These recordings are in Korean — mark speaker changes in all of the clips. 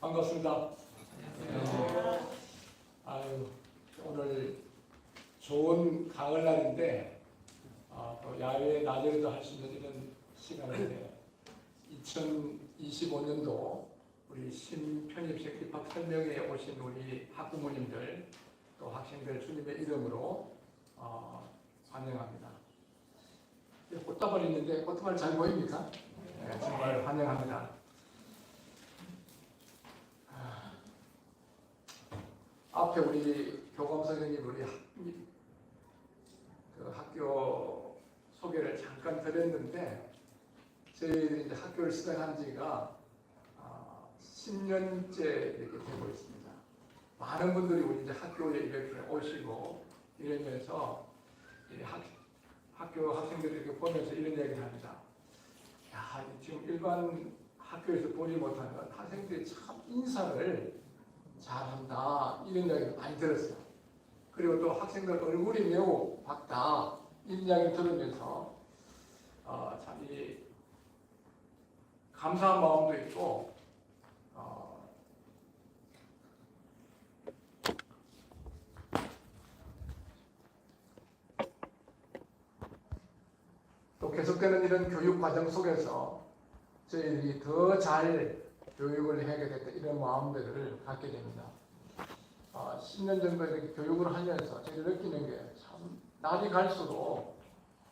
Speaker 1: 반갑습니다. 네. 아유, 오늘 좋은 가을날인데 또 야외 낮에도 할 수 있는 이런 시간인데 2025년도 우리 신편입식 입학 설명회에 오신 우리 학부모님들 또 학생들 주님의 이름으로 환영합니다. 꽃다발 있는데 꽃다발 잘 보입니까? 네, 정말 환영합니다. 앞에 우리 교감 선생님 우리 학교 소개를 잠깐 드렸는데 저희들이 이제 학교를 시작한 지가 10년째 이렇게 되고 있습니다. 많은 분들이 우리 이제 학교에 이렇게 오시고 이러면서 학교 학생들이 이렇게 보면서 이런 얘기를 합니다. 야, 지금 일반 학교에서 보지 못하는 학생들이 참 인사를 잘한다 이런 이야기를 많이 들었어요. 그리고 또 학생들 얼굴이 매우 밝다 이런 이야기를 들으면서 참 이 감사한 마음도 있고 또 계속되는 이런 교육 과정 속에서 저희들이 더 잘 교육을 해야 되겠다 이런 마음들을 갖게 됩니다. 10년 정도 이렇게 교육을 하면서 제가 느끼는 게 참 날이 갈수록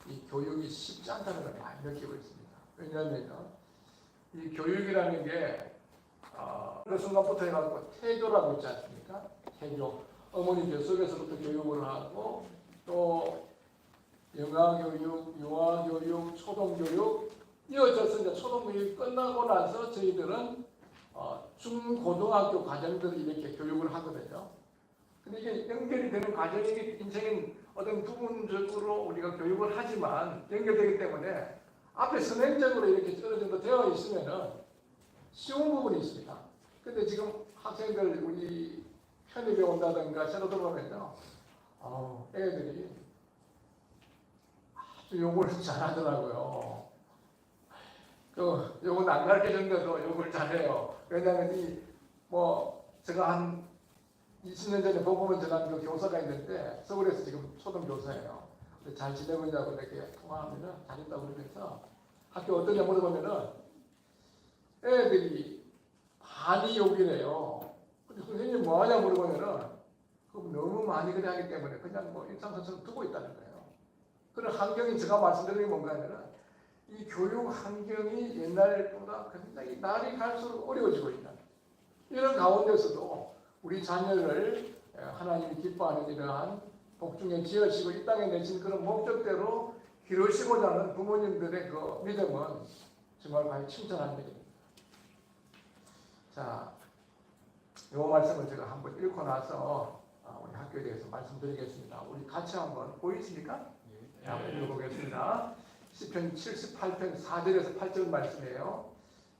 Speaker 1: 이 교육이 쉽지 않다는 걸 많이 느끼고 있습니다. 왜냐하면 이 교육이라는 게 그 순간부터 해가지고 태교라고 있지 않습니까? 태교. 어머니 뱃속에서부터 교육을 하고 또 영아교육, 유아교육, 초등교육 이어져서 이제 초등교육이 끝나고 나서 저희들은 중고등학교 과정들을 이렇게 교육을 하거든요. 근데 이게 연결이 되는 과정이 인생인 어떤 부분적으로 우리가 교육을 하지만 연결되기 때문에 앞에 선행적으로 이렇게 어느 정도 되어 있으면은 쉬운 부분이 있습니다. 근데 지금 학생들 우리 편입에 온다든가 새로 들어오면요, 애들이 아주 욕을 잘하더라고요. 욕은 안 가르쳐줬는데도 욕을 잘해요. 왜냐하면 제가 한 20년 전에 보고만 전한 그 교사가 있는데 서울에서 지금 초등교사예요. 잘 지내고 있냐고 이렇게 통화하면은 잘했다고 그러면서 학교 어떠냐 물어보면은 애들이 많이 욕이래요. 근데 선생님 뭐 하냐 물어보면은 너무 많이 그래 하기 때문에 그냥 일상생활 두고 있다는 거예요. 그런 환경이 제가 말씀드리는 게 뭔가 하면은 이 교육 환경이 옛날보다 굉장히 날이 갈수록 어려워지고 있는 이런 가운데서도 우리 자녀를 하나님이 기뻐하는 이러한 복중에 지으시고 이 땅에 내신 그런 목적대로 기르시고자 하는 부모님들의 그 믿음은 정말 많이 칭찬할 일입니다. 자, 이 말씀을 제가 한번 읽고 나서 우리 학교에 대해서 말씀드리겠습니다. 우리 같이 한번 보이십니까? 네, 한번 읽어보겠습니다. 시편 78편 4절에서 8절 말씀이에요.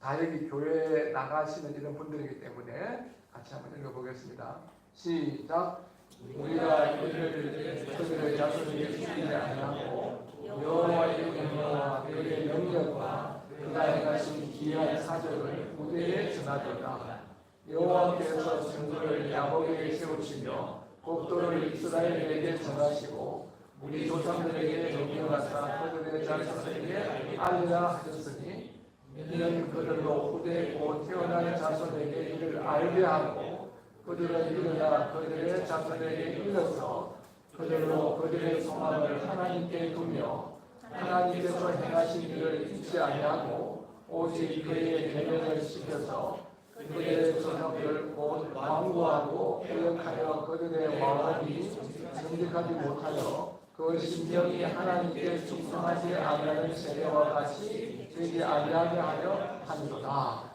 Speaker 1: 다 여기 교회에 나가시는 이런 분들이기 때문에 같이 한번 읽어보겠습니다. 시작. 우리가 이를 그들의 자손에게 숨기지 아니하고 여호와의 영광과 그의 능력과 그가 행하신 기이한 사적을 무대에 전하도다. 여호와께서 증거를 야곱에게 세우시며 법도를 이스라엘에게 전하시고 우리 조상들에게 명령하사 그들의 자손에게 알리라 하셨으니 이는 그들로 후대 곧 태어날 자손에게 이를 알게 하고 그들은 일어나 그들의 자손에게 일러서 그들로 그들의 소망을 하나님께 두며 하나님께서 행하신 일을 잊지 아니하고 오직 그의 계명을 지켜서 그들의 조상들 곧 완고하고 회역하여 그들의 마음이 정직하지 못하여 그 심령이 하나님께 충성하지 아니하는 세대와 같이 되지 아니하게 하려 하는도다.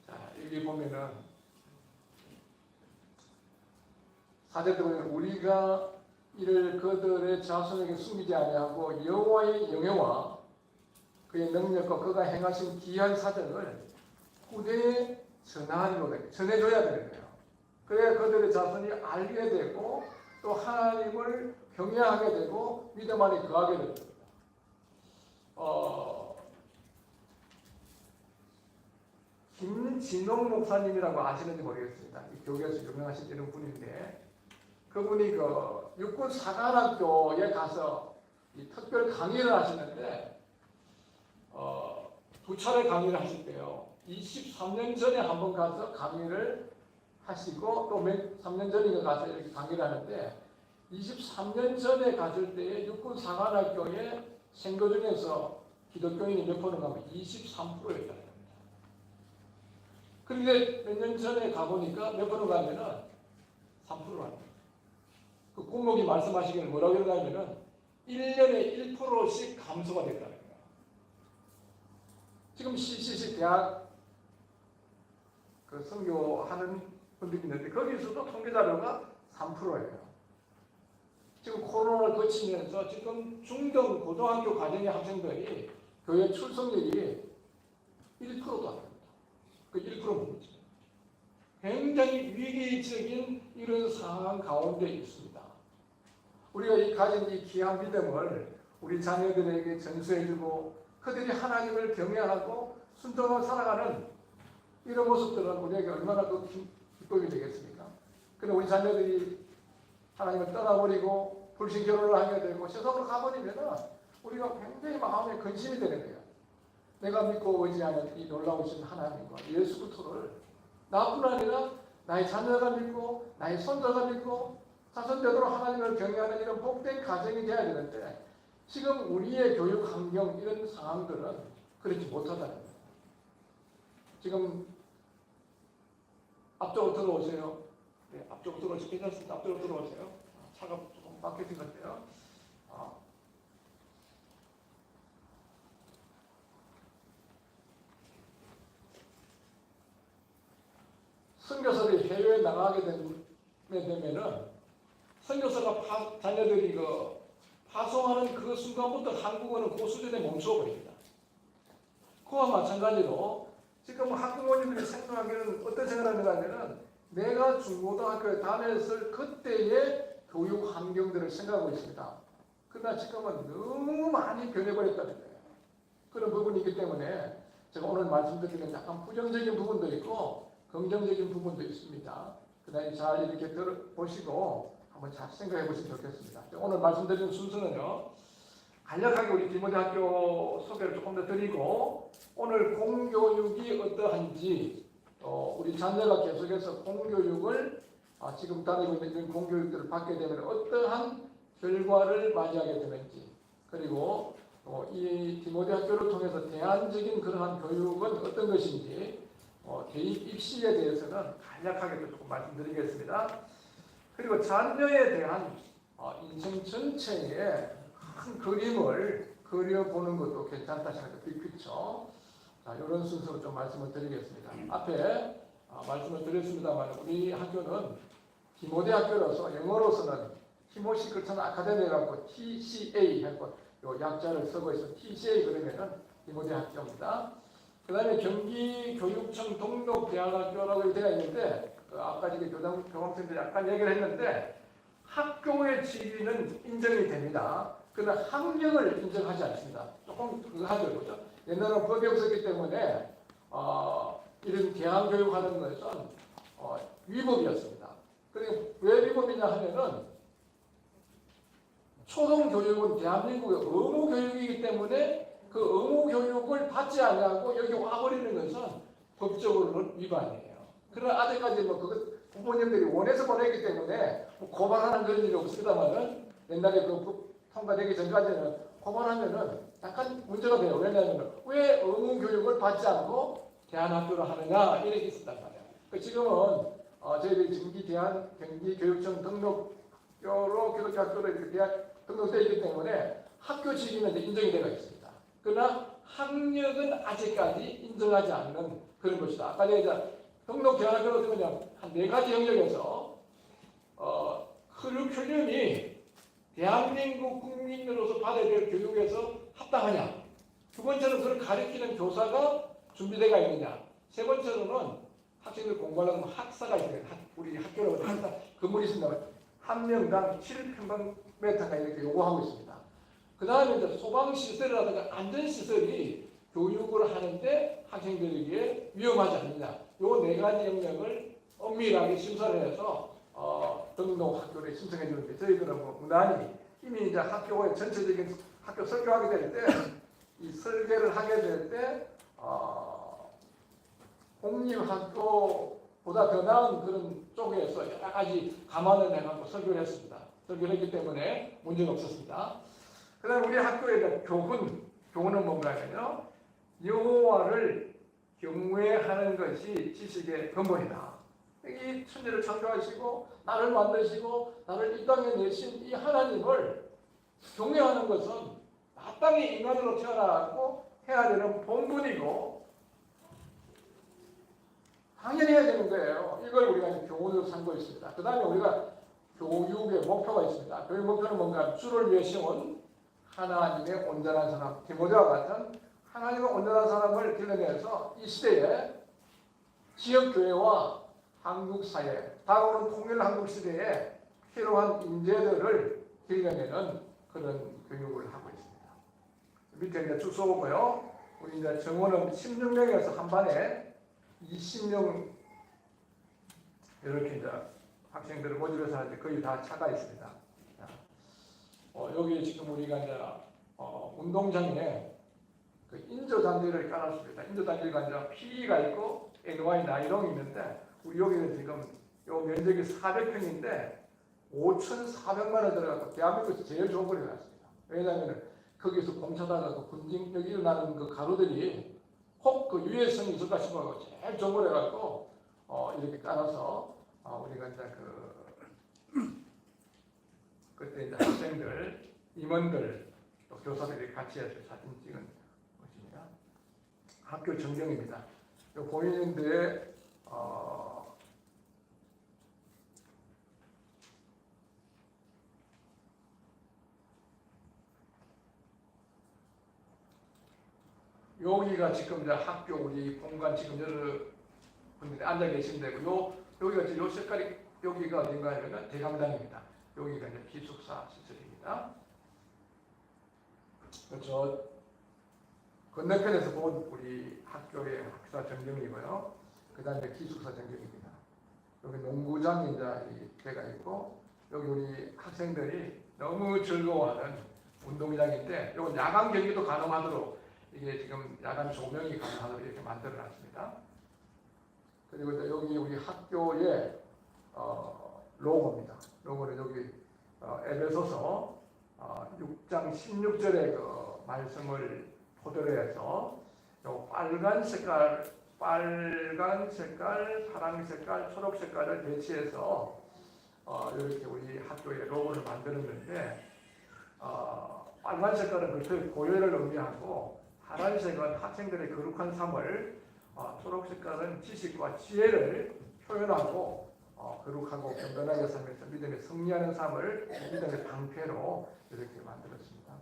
Speaker 1: 자, 여기 보면은 사제들 보면 우리가 이를 그들의 자손에게 숨기지 아니하고 여호와의 영예와 그의 능력과 그가 행하신 기이한 사정을 후대에 전해줘야 되는 거예요. 그래야 그들의 자손이 알게 되고 또 하나님을 경외하게 되고 믿음 안에 거하게 됩니다. 김진홍 목사님이라고 아시는지 모르겠습니다. 이 교계에서 유명하신 이런 분인데 그분이 그 육군 사관학교에 가서 이 특별 강의를 하시는데 두 차례 강의를 하실 때요. 23년 전에 한 번 가서 강의를 하시고 또 3년 전에 가서 이렇게 강의를 하는데 23년 전에 갔을 때에 육군 사관학교에 생도 중에서 기독교인이 몇 프로인가 하면 23%였다는 겁니다. 그런데 몇 년 전에 가보니까 몇 프로가 하면은 3%랍니다. 그 국목이 말씀하시기를 뭐라고 그러냐면은 1년에 1%씩 감소가 됐다는 거예요. 지금 CCC 대학 그 선교하는 분들이 있는데 거기서도 통계 자료가 3%예요. 지금 코로나를 거치면서 지금 중등 고등학교 과정의 학생들이 교회 출석률이 1%도 안 됩니다. 그 1% 뭡니까? 굉장히 위기적인 이런 상황 가운데 있습니다. 우리가 이 가진 이 귀한 믿음을 우리 자녀들에게 전수해주고 그들이 하나님을 경외하고 순종하고 살아가는 이런 모습들은 우리에게 얼마나 더 기쁨이 되겠습니까? 근데 우리 자녀들이 하나님을 떠나버리고 불신 결혼을 하게 되고 세상으로 가버리면 우리가 굉장히 마음에 근심이 되는 거예요. 내가 믿고 의지하는 이 놀라우신 하나님과 예수 그리스도를 나뿐 아니라 나의 자녀가 믿고 나의 손자가 믿고 자손되도록 하나님을 경외하는 이런 복된 가정이 되어야 되는데 지금 우리의 교육 환경 이런 상황들은 그렇지 못하다는 거예요. 지금 앞쪽으로 들어오세요. 네, 앞쪽으로 들어오시면 괜찮습니다. 앞쪽으로 들어오세요. 차가 조금 막혀진 것 같아요. 선교사들이 해외에 나가게 되면은 선교사가 자녀들이 파송하는 그 순간부터 한국어는 그 수준에 멈춰버립니다. 그와 마찬가지로 지금 학부모님들이 생각하기는 어떤 생각을 하냐면은 내가 중고등학교에 다녔을 그때의 교육 환경들을 생각하고 있습니다. 그러나 지금은 너무 많이 변해버렸다는 거예요. 그런 부분이 있기 때문에 제가 오늘 말씀드리는 약간 부정적인 부분도 있고 긍정적인 부분도 있습니다. 그다음에 잘 이렇게 들어보시고 한번 잘 생각해 보시면 좋겠습니다. 오늘 말씀드리는 순서는요. 간략하게 우리 디모데 학교 소개를 조금 더 드리고 오늘 공교육이 어떠한지 우리 자녀가 계속해서 공교육을 지금 다니고 있는 공교육들을 받게 되면 어떠한 결과를 맞이하게 되는지 그리고 이 디모데 학교를 통해서 대안적인 그러한 교육은 어떤 것인지 대입 입시에 대해서는 간략하게 조금 말씀드리겠습니다. 그리고 자녀에 대한 인생 전체의 큰 그림을 그려보는 것도 괜찮다 생각합니다. 빅피처. 자, 이런 순서로 좀 말씀을 드리겠습니다. 앞에 말씀을 드렸습니다만 우리 학교는 디모데 학교로서 영어로서는 티모시 크리스천 아카데미라고 TCA 하고 요 약자를 쓰고 있어요. TCA 그러면은 디모데 학교입니다. 그 다음에 경기교육청 동록대학학교라고 되어 있는데 아까 지금 교감생들이 약간 얘기를 했는데 학교의 지위는 인정이 됩니다. 그러나 학력을 인정하지 않습니다. 조금 그거 하죠. 그렇죠? 옛날에는 법이 없었기 때문에 이런 대학교육하는 것은 위법이었습니다. 그리고 왜 위법이냐 하면은 초등교육은 대한민국의 의무교육이기 때문에 그 의무교육을 받지 않냐고 여기 와버리는 것은 법적으로는 위반이에요. 그러나 아직까지 부모님들이 원해서 보내기 때문에 고발하는 그런 일이 없습니다만은 옛날에 그 통과되기 전까지는 고발하면은 약간 문제가 돼요. 왜냐하면 왜 의무교육을 받지 않고 대안학교를 하느냐 이렇게 있었단 말이에요. 지금은 저희들이 경기교육청 등록교로 기독교학교로 이렇게 대학 등록되어 있기 때문에 학교 지위는 인정이 되어 있습니다. 그러나 학력은 아직까지 인정하지 않는 그런 것이다. 아까 제가 등록 대학교로 되면 한 4가지 영역에서 커리큘럼이 대한민국 국민으로서 받아야 될 교육에서 합당하냐. 두 번째는 그걸 가르치는 교사가 준비되어 있느냐. 세 번째로는 학생들 공부하려면 학사가 있어요. 우리 학교로 학사 건물이 있습니다. 한 명당 7평방미터가 이렇게 요구하고 있습니다. 그 다음에 이제 소방시설이라든가 안전시설이 교육을 하는데 학생들에게 위험하지 않느냐. 요 네 가지 영역을 엄밀하게 심사를 해서 등록 학교에 신청해 주는데 저희들은 뭐 무난히 이미 이제 학교의 전체적인 학교 설교하게 될 때 이 설계를 하게 될 때 공립학교보다 더 나은 그런 쪽에서 여러 가지 감안을 해가지고 설교를 했습니다. 설교를 했기 때문에 문제가 없었습니다. 그 다음에 우리 학교의 교훈은 뭔가요? 여호와를 경외하는 것이 지식의 근본이다. 이 천지를 창조하시고 나를 만드시고 나를 이 땅에 내신 이 하나님을 경외하는 것은 마땅히 인간으로 태어나고 해야 되는 본분이고 당연히 해야 되는 거예요. 이걸 우리가 이제 교훈으로 삼고 있습니다. 그 다음에 우리가 교육의 목표가 있습니다. 교육 목표는 뭔가 주를 위해 세운 하나님의 온전한 사람, 디모데와 같은 하나님의 온전한 사람을 길러내서 이 시대에 지역교회와 한국사회, 다가오는 통일 한국시대에 필요한 인재들을 길러내는 그런 교육을 하고 있습니다. 밑에 이제 쭉 써보고요. 우리 이제 정원은 16명에서 한 반에 20명 이렇게 이제 학생들을 모집해서 하는데 거의 다 차가 있습니다. 여기 지금 우리가 이제 운동장에 그 인조잔디를 깔았습니다. 인조잔디가 이제 PE가 있고 NY 나이롱이 있는데 우리 여기는 지금 요 면적이 400평인데 5,400만 원 들어가서 대한민국에서 제일 좋은 거를 해놨습니다. 왜냐하면 거기서 공사다가 분쟁력이 일어나는 그 가루들이 혹 그 유해성이 있을까 싶어서 제일 좋은 걸 해갖고 이렇게 깔아서 우리가 이제 그때 이제 학생들, 임원들, 또 교사들이 같이 해서 사진 찍은 것입니다. 학교 전경입니다. 요 보이는데 여기가 지금 이제 학교 우리 공간 지금 여러 분들이 앉아 계신 데고 여기가 지금 요 색깔이 여기가 어딘가 하면 대강당입니다. 여기가 이제 기숙사 시설입니다. 저 건너편에서 본 우리 학교의 학사 전경이고요. 그 다음에 기숙사 전경입니다. 여기 농구장이 이제 개가 있고 여기 우리 학생들이 너무 즐거워하는 운동장인데 이건 야간 경기도 가능하도록 이게 지금 야간 조명이 가능하도록 이렇게 만들어놨습니다. 그리고 이제 여기 우리 학교의 로고입니다. 로고는 여기 에베소서 6장 16절의 그 말씀을 토대로 해서 요 빨간 색깔, 파란 색깔, 초록 색깔을 배치해서 이렇게 우리 학교의 로고를 만들었는데 빨간 색깔은 그 고열을 의미하고 파란색은 학생들의 거룩한 삶을, 초록 색깔은 지식과 지혜를 표현하고 거룩하고 경건하게 살면서 믿음에 승리하는 삶을 믿음의 방패로 이렇게 만들었습니다.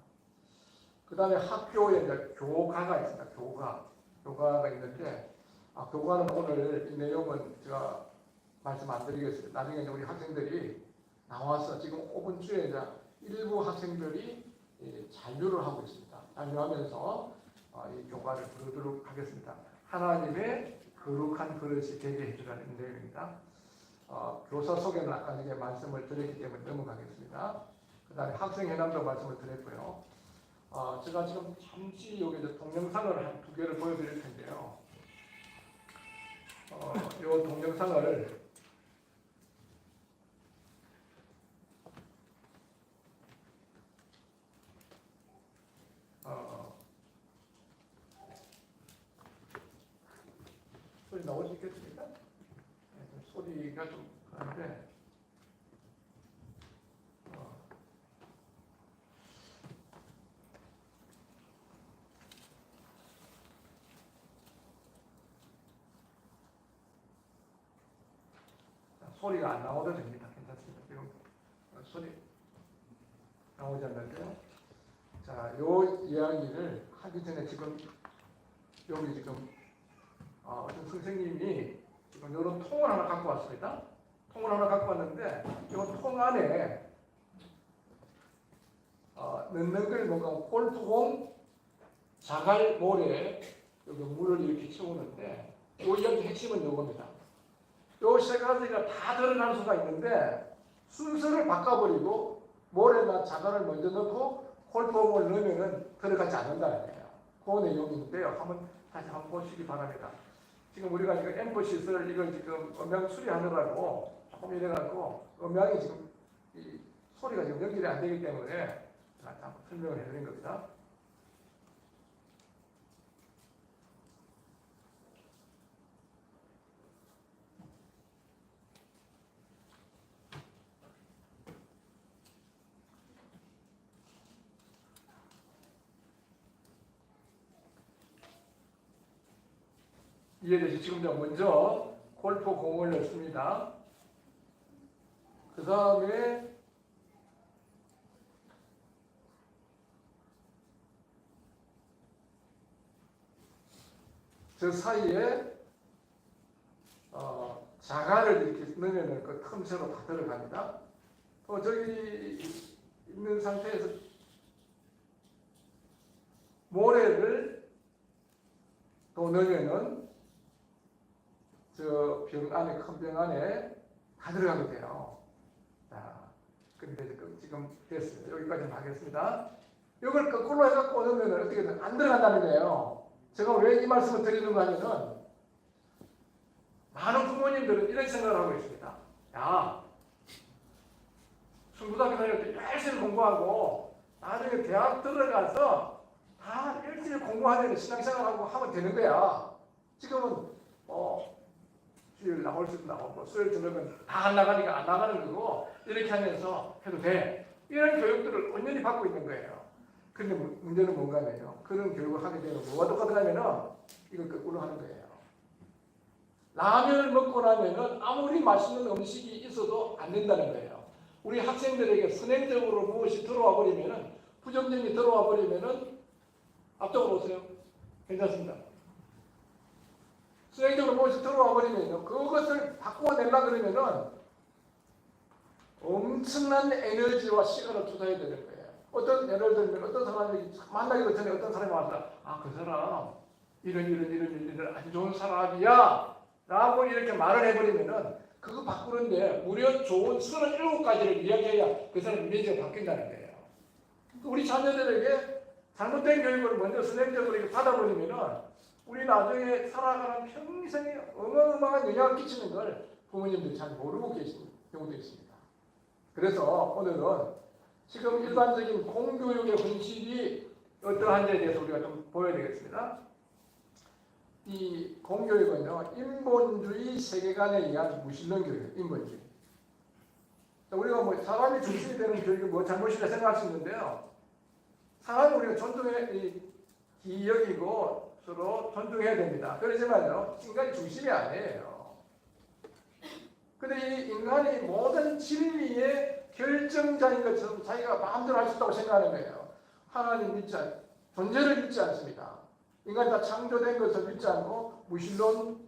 Speaker 1: 그 다음에 학교에 이제 교가가 있습니다. 교가가 있는데 교가는 오늘 이 내용은 제가 말씀 안 드리겠습니다. 나중에 우리 학생들이 나와서 지금 5분 주에 이제 일부 학생들이 잔류를 하고 있습니다. 잔류하면서 이 교가를 부르도록 하겠습니다. 하나님의 거룩한 그릇이 되게 해주라는 내용입니다. 교사 소개는 아까 전에 말씀을 드렸기 때문에 넘어가겠습니다. 그 다음에 학생 회담도 말씀을 드렸고요. 제가 지금 잠시 여기 동영상을 한 2개를 보여드릴 텐데요. 이 동영상을 소리 나올 수 있겠습니까? 네, 소리가 좀 그런데 소리가 안 나와도 됩니다. 괜찮습니다. 지금 소리 나오지 않는데요. 자, 요 이야기를 하기 전에 지금 여기 지금 어떤 선생님이 지금 이런 통을 하나 갖고 왔습니다. 통을 하나 갖고 왔는데 이 통 안에 넣는 걸 뭔가 골프공 자갈 모래에 여기 물을 이렇게 채우는데 이 이야기 핵심은 이겁니다. 요 세 가지가 다 들어갈 수가 있는데 순서를 바꿔버리고 모래나 자갈을 먼저 넣고 콜폼을 넣으면은 들어가지 않는다는 거예요. 그 내용인데요. 다시 한번 보시기 바랍니다. 지금 우리가 지금 앰프 시설 이걸 지금 음향 수리하느라고 조금 이래가지고 음향이 지금 이 소리가 지금 연결이 안 되기 때문에 한번 설명을 해드린 겁니다. 이해되시? 지금 먼저 골프 공을 넣습니다. 그 다음에 저 사이에 자갈을 이렇게 넣으면 그 틈새로 다 들어갑니다. 저기 있는 상태에서 모래를 또 넣으면은 저 병 안에, 큰 병 안에 다 들어가게 돼요. 자, 근데 지금 됐습니다. 여기까지는 하겠습니다. 이걸 거꾸로 해갖고 넣으면 어떻게 돼? 안 들어간다는 거예요. 제가 왜 이 말씀을 드리는가 하면은 많은 부모님들은 이런 생각을 하고 있습니다. 야, 중고등학교 다닐 때 열심히 공부하고 나중에 대학 들어가서 다 열심히 공부하는 신앙생활하고 하면 되는 거야. 지금은 주일 나올 수도 나오고 수요일 저녁은 다 안 나가니까 안 나가는 거고 이렇게 하면서 해도 돼. 이런 교육들을 온전히 받고 있는 거예요. 그런데 문제는 뭔가 하면요. 그런 교육을 하게 되면 뭐가 똑같으냐면은 이걸 거꾸로 하는 거예요. 라면을 먹고 나면은 아무리 맛있는 음식이 있어도 안 된다는 거예요. 우리 학생들에게 선행적으로 무엇이 들어와 버리면은 부정적이 들어와 버리면은 앞쪽으로 오세요. 괜찮습니다. 선행적으로 무엇이 들어와 버리면요. 그것을 바꿔내려 그러면은 엄청난 에너지와 시간을 투자해야 되는 거예요. 어떤 예를 들면 어떤 사람이 만나기도 전에 어떤 사람이 와서 그 사람 이런 아주 좋은 사람이야 라고 이렇게 말을 해버리면은 그거 바꾸는데 무려 좋은 37가지를 이야기해야 그 사람 이미지가 바뀐다는 거예요. 우리 자녀들에게 잘못된 교육을 먼저 선행적으로 받아버리면은 우리 나중에 살아가는 평생에 어마어마한 영향을 끼치는 걸 부모님들이 잘 모르고 계신 경우도 있습니다. 그래서 오늘은 지금 일반적인 공교육의 본질이 어떠한지에 대해서 우리가 좀 보여야 되겠습니다. 이 공교육은요, 인본주의 세계관에 의한 무신론 교육, 인본주의. 우리가 뭐 사람이 중심이 되는 교육이 뭐 잘못이라 생각할 수 있는데요. 사람을 우리가 존중해, 기여기고 서로 존중해야 됩니다. 그러지만요, 인간이 중심이 아니에요. 근데 이 인간이 모든 진리의 결정자인 것처럼 자기가 마음대로 할 수 있다고 생각하는 거예요. 하나님 믿지 않습니다. 존재를 믿지 않습니다. 인간이 다 창조된 것을 믿지 않고 무신론,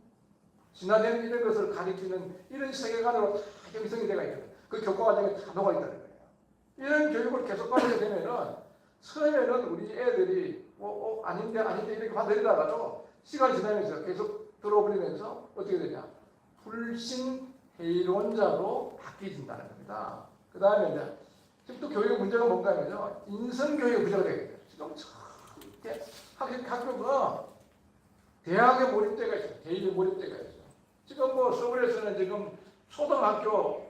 Speaker 1: 진화된 이런 것을 가리키는 이런 세계관으로 다 형성이 되어 있는 거예요. 그 교과 과정에 다 녹아 있다는 거예요. 이런 교육을 계속 받게 되면은 처음에는 우리 애들이 아닌데 이렇게 받아들이다가도 시간이 지나면서 계속 들어버리면서 어떻게 되냐? 불신회의론자로 바뀌어진다는 겁니다. 그 다음에 이제 지금 또 교육 문제가 뭔가 하면요. 인성교육이 부족하게 되겠죠. 지금 학교가 대학에 몰입대가 있어요. 대입에 몰입대가 있어요. 지금 뭐 서울에서는 지금 초등학교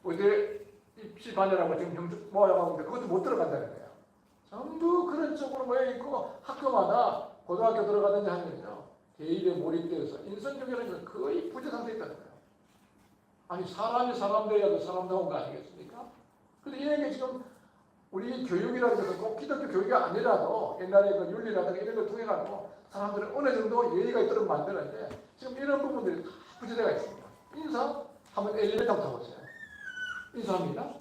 Speaker 1: 어디 입시반이라고 지금 형식 모아가고 있는데 그것도 못 들어간다는 거예요. 전부 그런 쪽으로 모여 있고 학교마다 고등학교 들어가든지 하면요. 대입에 몰입되어서 인성교육은 거의 부재 상태에 있다는 거예요. 아니 사람이 사람 되어야도 사람다운 거 아니겠습니까? 근데 이런 게 지금 우리 교육이라는 것은 꼭 기독교 교육이 아니라도 옛날에 그 윤리라든가 이런 걸 통해 가지고 사람들은 어느 정도 예의가 있도록 만드는데 지금 이런 부분들이 다 부재되어 있습니다. 인사 한번 엘리베이터 타고 오세요. 인사합니다.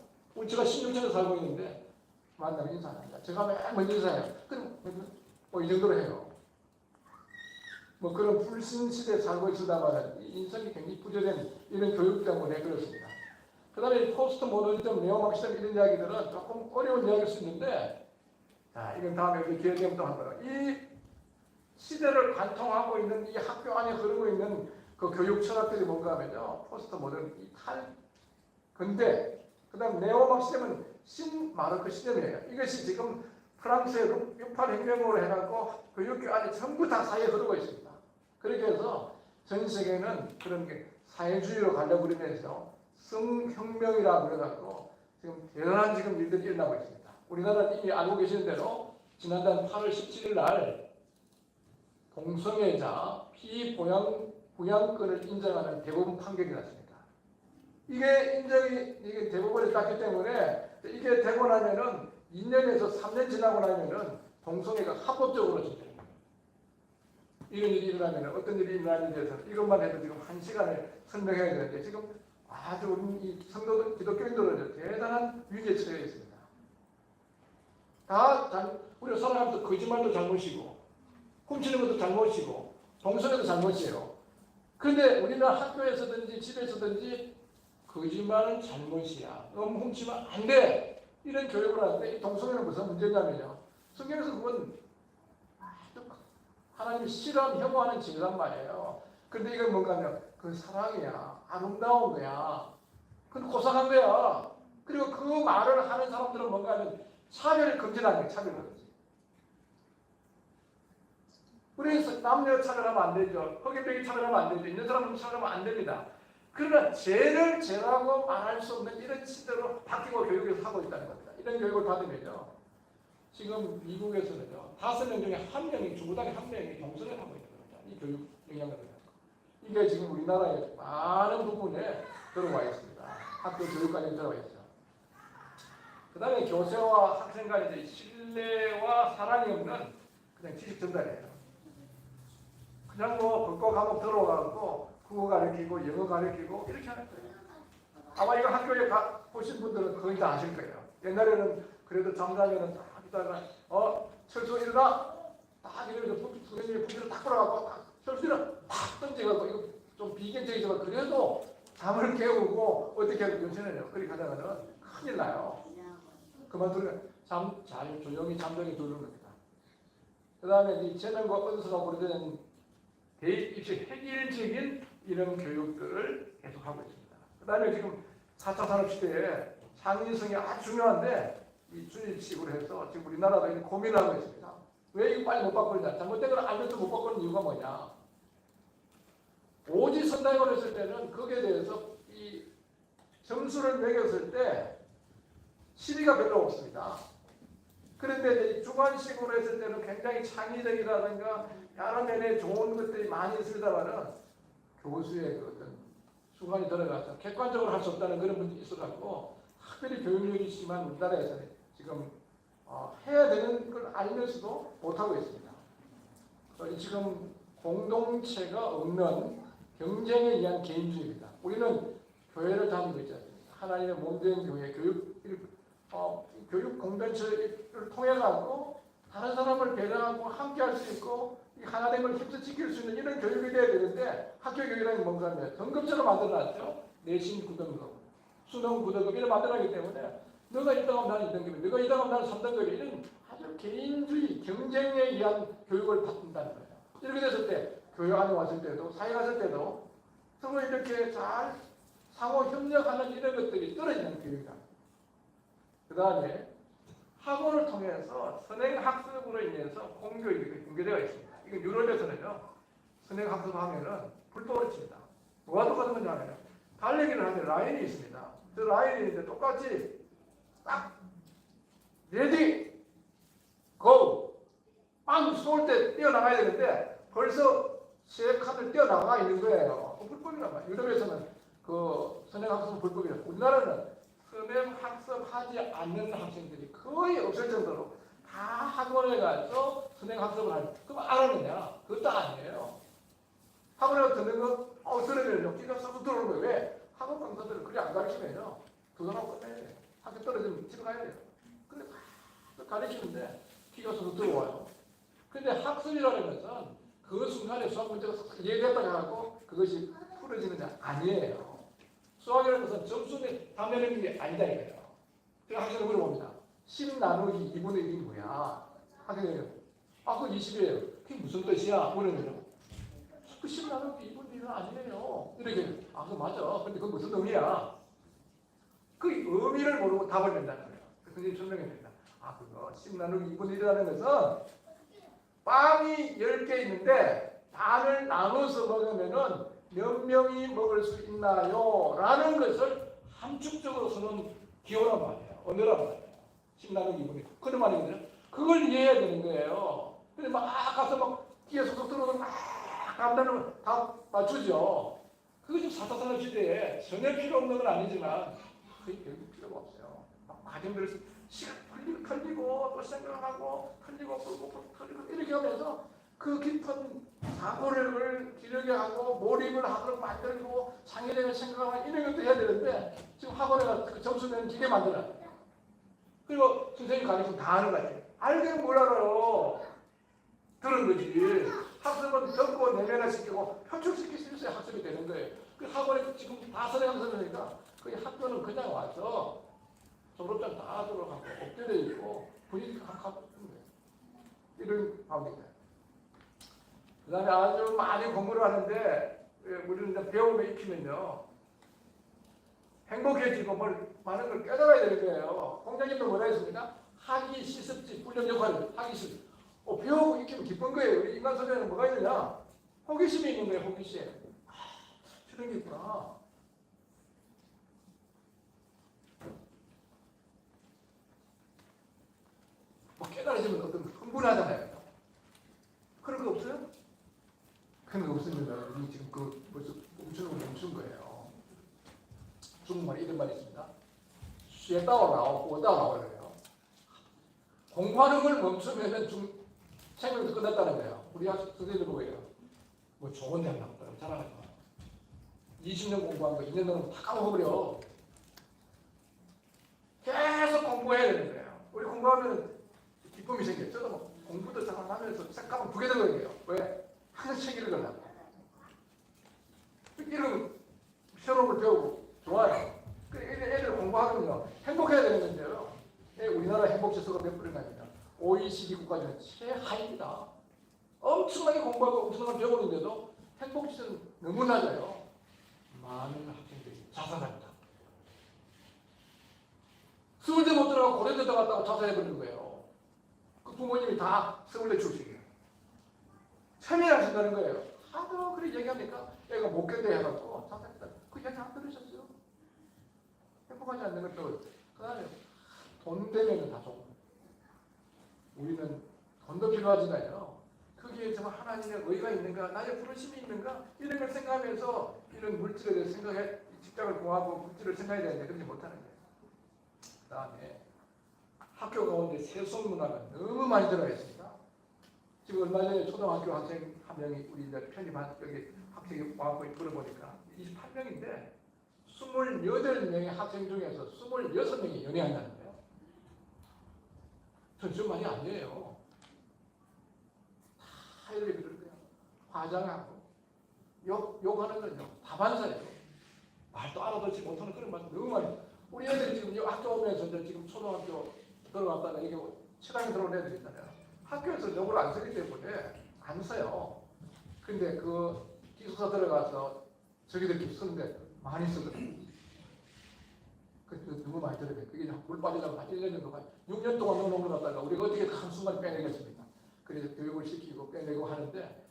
Speaker 1: 제가 16층에 살고 있는데 만나면 인사 안 합니다. 제가 맨 먼저 인사해요. 그럼 이 정도로 해요. 뭐 그런 불신시대에 살고 있으다만 인성이 굉장히 부재된 이런 교육 때문에 그렇습니다. 그 다음에 포스트 모더니즘, 네오마크시즘 이런 이야기들은 조금 어려운 이야기일 수 있는데 자, 이건 다음에 우리 기회 되면 또 한번. 이 시대를 관통하고 있는 이 학교 안에 흐르고 있는 그 교육 철학들이 뭔가 하면요. 포스트 모던, 근대, 그 다음 네오막 시대는 신마르크 시대예요. 이것이 지금 프랑스의 68혁명으로 해갖고 교육교 안에 전부 다 사이에 흐르고 있습니다. 그렇게 해서 전 세계는 그런 게 사회주의로 가려고 그러면서 성혁명이라고 그래갖고 지금 대단한 지금 일들이 일어나고 있습니다. 우리나라는 이미 알고 계시는 대로 지난달 8월 17일 날 동성애자 피부양권을 인정하는 대법원 판결이 났습니다. 이게 대법원에 땄기 때문에 이게 되고 나면은 2년에서 3년 지나고 나면은 동성애가 합법적으로 진행됩니다. 이런 일이 일어나면 어떤 일이 일어나는지에 대해서 이것만 해도 지금 1시간을 설명해야 되는데 지금 아주 우리 이 성도 기독교인들은 대단한 위기에 처해 있습니다. 우리가 살아가면서 거짓말도 잘못이고 훔치는 것도 잘못이고 동성애도 잘못이에요. 그런데 우리는 학교에서든지 집에서든지 거짓말은 잘못이야. 훔치면 안 돼. 이런 교육을 하는데 이 동성애는 무슨 문제냐면요. 성경에서 그건 하나님이 싫어하는 혐오하는 죄란 말이에요. 그런데 이건 뭔가 하면 그 사랑이야. 아름다운 거야. 그건 고상한 거야. 그리고 그 말을 하는 사람들은 뭔가 하면 차별을 금지하는 거예요. 차별을 금지. 우리는 남녀 차별하면 안 되죠. 흑인백이 차별하면 안 되죠. 있는 사람은 차별하면 안 됩니다. 그러나 죄를 죄라고 말할 수 없는 이런 시대로 바뀌고 교육에서 하고 있다는 겁니다. 이런 교육을 받으면요. 지금 미국에서는요. 5명 중에 1명이 주부당에 1명이 동성애를 하고 있는 겁니다. 이 교육 영향을 받고. 이게 지금 우리나라의 많은 부분에 들어와 있습니다. 학교 교육관에 들어와 있죠. 그 다음에 교사와 학생 간의 신뢰와 사랑이 없는 그냥 지식 전달이에요. 그냥 뭐 국어 과목 들어가고 국어 가르치고 영어 가르치고 이렇게 하는 거예요. 아마 이거 학교에 보신 분들은 거의 다 아실 거예요. 옛날에는 그래도 잠자면은 딱 있다가 철수 일어나 딱 이러면서 선생님이 부기를 딱 걸어가고 철수 일어나 팍 던져가고 이거 좀 비경적이지만 그래도 잠을 깨우고 어떻게 하고 연신해요. 그렇게 하다가는 큰일 나요. 그만두면 잘 조용히 잠정이 두는 겁니다. 그 다음에 이 재능과 은사가 보여되는 대입 입시 획일적인 이런 교육들을 계속하고 있습니다. 그 다음에 지금 4차 산업시대에 창의성이 아주 중요한데 이 주입식으로 해서 지금 우리나라가 고민을 하고 있습니다. 왜 이거 빨리 못 바꾸느냐? 잘못된 걸 알면서 못 바꾸는 이유가 뭐냐? 오지 선다이걸 했을 때는 거기에 대해서 이 점수를 매겼을 때 시비가 별로 없습니다. 그런데 주관식으로 했을 때는 굉장히 창의적이라든가 여러 면에 좋은 것들이 많이 있습니다만은 교수의 그 어떤 주관이 들어가서 객관적으로 할 수 없다는 그런 문제가 있어가지고 특별히 교육률이 심한 우리나라에서는 지금 해야 되는 걸 알면서도 못하고 있습니다. 지금 공동체가 없는 경쟁에 의한 개인주의입니다. 우리는 교회를 다니고 있지 않습니까? 하나님의 몸된 교회, 교육 공동체를 통해 가지고 다른 사람을 배려하고 함께할 수 있고 하나된 걸 힘써 지킬 수 있는 이런 교육이 돼야 되는데 학교 교육이라는 뭔가 하면 등급제로 만들어놨죠. 내신 9등급, 수능 9등급 이런 만들어놨기 때문에 너가 1등하면 나는 2등급이고 너가 2등하면 나는 3등급이 이런 아주 개인주의 경쟁에 의한 교육을 받는다는 거예요. 이렇게 됐을 때 교육 안에 왔을 때도 사회 갔을 때도 서로 이렇게 잘 상호 협력하는 이런 것들이 떨어지는 교육이다. 그 다음에 학원을 통해서 선행학습으로 인해서 공교육이 연계되어 있습니다. 이거 유럽에서는요, 선행학습하면은 불법으로 칩니다. 뭐가 똑같은 건지 아면 달리기를 하면 라인이 있습니다. 그 라인이 있는데 똑같이 딱 레디 고 빵 쏠 때 뛰어나가야 되는데 벌써 세 칸을 뛰어나가 있는 거예요. 불법이란 말이에요. 유럽에서는 그 선행학습은 불법이에요. 우리나라는 선행학습하지 않는 학생들이 거의 없을 정도로 다 학원에 가서 선행학습을 하는. 그럼 알았느냐? 그것도 아니에요. 학원에 가서 듣는 거, 들으면요. 기가 쏙 들어오는 거예요. 왜? 학원 강사들은 그렇게 안 가르치면요. 그거하고 끝내야 돼요. 학교 떨어지면 집에 가야 돼요. 근데 가르치는데 기가 쏙 들어와요. 근데 학습이라는 것은 그 순간에 수학 문제가 이해됐다고 하고 그것이 풀어지는 게 아니에요. 수학이라는 것은 점수를 다 내는 게 아니다 이거예요. 제가 학생을 물어봅니다. 10 나누기 2분의 1이 뭐야? 하게 그 20이에요. 그게 무슨 뜻이야? 물으면 그 10 나누기 2분의 1은 아니에요. 이렇게 그거 맞아. 근데 그건 무슨 의미야? 그 의미를 모르고 답을 낸다는 거예요. 그래서 설명해 줍니다. 그거 10 나누기 2분의 1이라는 것은 빵이 10개 있는데 반을 나눠서 먹으면은 몇 명이 먹을 수 있나요? 라는 것을 함축적으로서는 기호란 말이에요. 언어란 말이에요. 10 나누기 2분의 1. 그런 말이거든요. 그걸 이해해야 되는 거예요. 근데 막 가서 막 뒤에 속속 들어오면 막 간다는 다 맞추죠. 그거 좀 사타산업 시대에 전혀 필요 없는 건 아니지만 그게 별로 필요가 없어요. 과정들을 시간 틀리고 또 생각하고 틀리고 틀리고 이렇게 하면서 그 깊은 사고력을 기르게 하고 몰입을 하도록 만들고 창의력을 생각하고 이런 것도 해야 되는데 지금 학원에 그 점수는 기계 만들어. 그리고 선생님 가르치면 다 하는 거 같아요. 알기는 뭘 알아요. 그런 거지. 학습은 듣고 내면화시키고 표출시킬 수 있어야 학습이 되는 거예요. 그 학원에 지금 다 선행학습이니까 그 학교는 그냥 와서 졸업장 다 하도록 하고 업되어 있고 분위기가 하고 이런 가운데입니다. 그 다음에 아주 많이 공부를 하는데 우리는 이제 배움에 익히면요 행복해지고 많은 걸 깨달아야 되는 거예요. 공자님도 뭐라 했습니까? 하기 시습지 훈련 역할을 하기 시습. 배우고 익히면 기쁜 거예요. 우리 인간 속에는 뭐가 있느냐? 호기심이 있는 거예요. 호기심. 저런 게 있구나. 깨달아지면 어떤 흥분하잖아요. 그런 거 없어요? 그런 거 없으면 우리 지금 그 벌써 멈춘 거예요. 중국말에 이런 말이 있습니다. 쇠다오 나오, 오다오 나오래요. 공부하는 걸 멈추면 생명도 끝났다는 거예요. 우리 선생님들 보고 해요. 뭐 좋은 대학 나왔다고 자랑하지 마. 20년 공부한 거 2년 넘으면 다 까먹어버려. 계속 공부해야 되는 거예요. 우리 공부하면 기쁨이 생겨요. 저도 뭐 공부도 잘하면서 색감은 두개 들어야 돼요. 왜? 항상 책 읽으려고. 이런 새로운 걸 배우고 좋아요. 애들 공부하면요 행복해야 되는 건데요. 우리나라 행복 지수가 몇 프로입니까? OECD 국가 중에 최하입니다. 엄청나게 공부하고 엄청나게 배우는데도 행복 지수는 너무 낮아요. 많은 학생들이 자살합니다. 서울대 못 들어가고 고려대 들어갔다고 자살해버리는 거예요. 그 부모님이 다 서울대 출신이에요. 세밀하신다는 거예요. 하도 그렇게 얘기하니까 애가 못 견뎌 해갖고 자살했다. 그 얘기 안 들으셨어요? 행복하지 않는 것도 그 다음에 돈 되면 다 좋고 우리는 돈도 필요하지만요. 거기에 정말 하나님의 의가 있는가, 나의 부르심이 있는가 이런 걸 생각하면서 이런 물질에 대해서 생각해 직장을 구하고 물질을 생각해야 되는데 그렇게 못하는 거예요. 그 다음에 학교 가운데 세속 문화가 너무 많이 들어가 있습니다. 지금 얼마 전에 초등학교 학생 한 명이 우리 이제 편입한 여기 학생이 와서 들어보니까 28명인데 28명의 학생 중에서 26명이 연애한다는 거예요. 전 좀 많이 아니에요. 다 이렇게 그럴 거예요. 화장하고 욕하는 건요. 다반사예요. 말도 알아듣지 못하는 그런 말 너무 많이. 우리 애들이 지금 학교 오면서 지금 초등학교 들어갔다가 이게 식당에 들어온 애들이 있잖아요. 학교에서 욕을 안 쓰기 때문에 안 써요. 근데 그 기숙사 들어가서 저기들끼리 쓰는데 많이 쓰거든요. 그 누구 많이 들어요. 그게 물 빠지려고 한 1년 정도, 6년 동안 넣어놓은 것 같다가 우리가 어떻게 한순간에 빼내겠습니까? 그래서 교육을 시키고 빼내고 하는데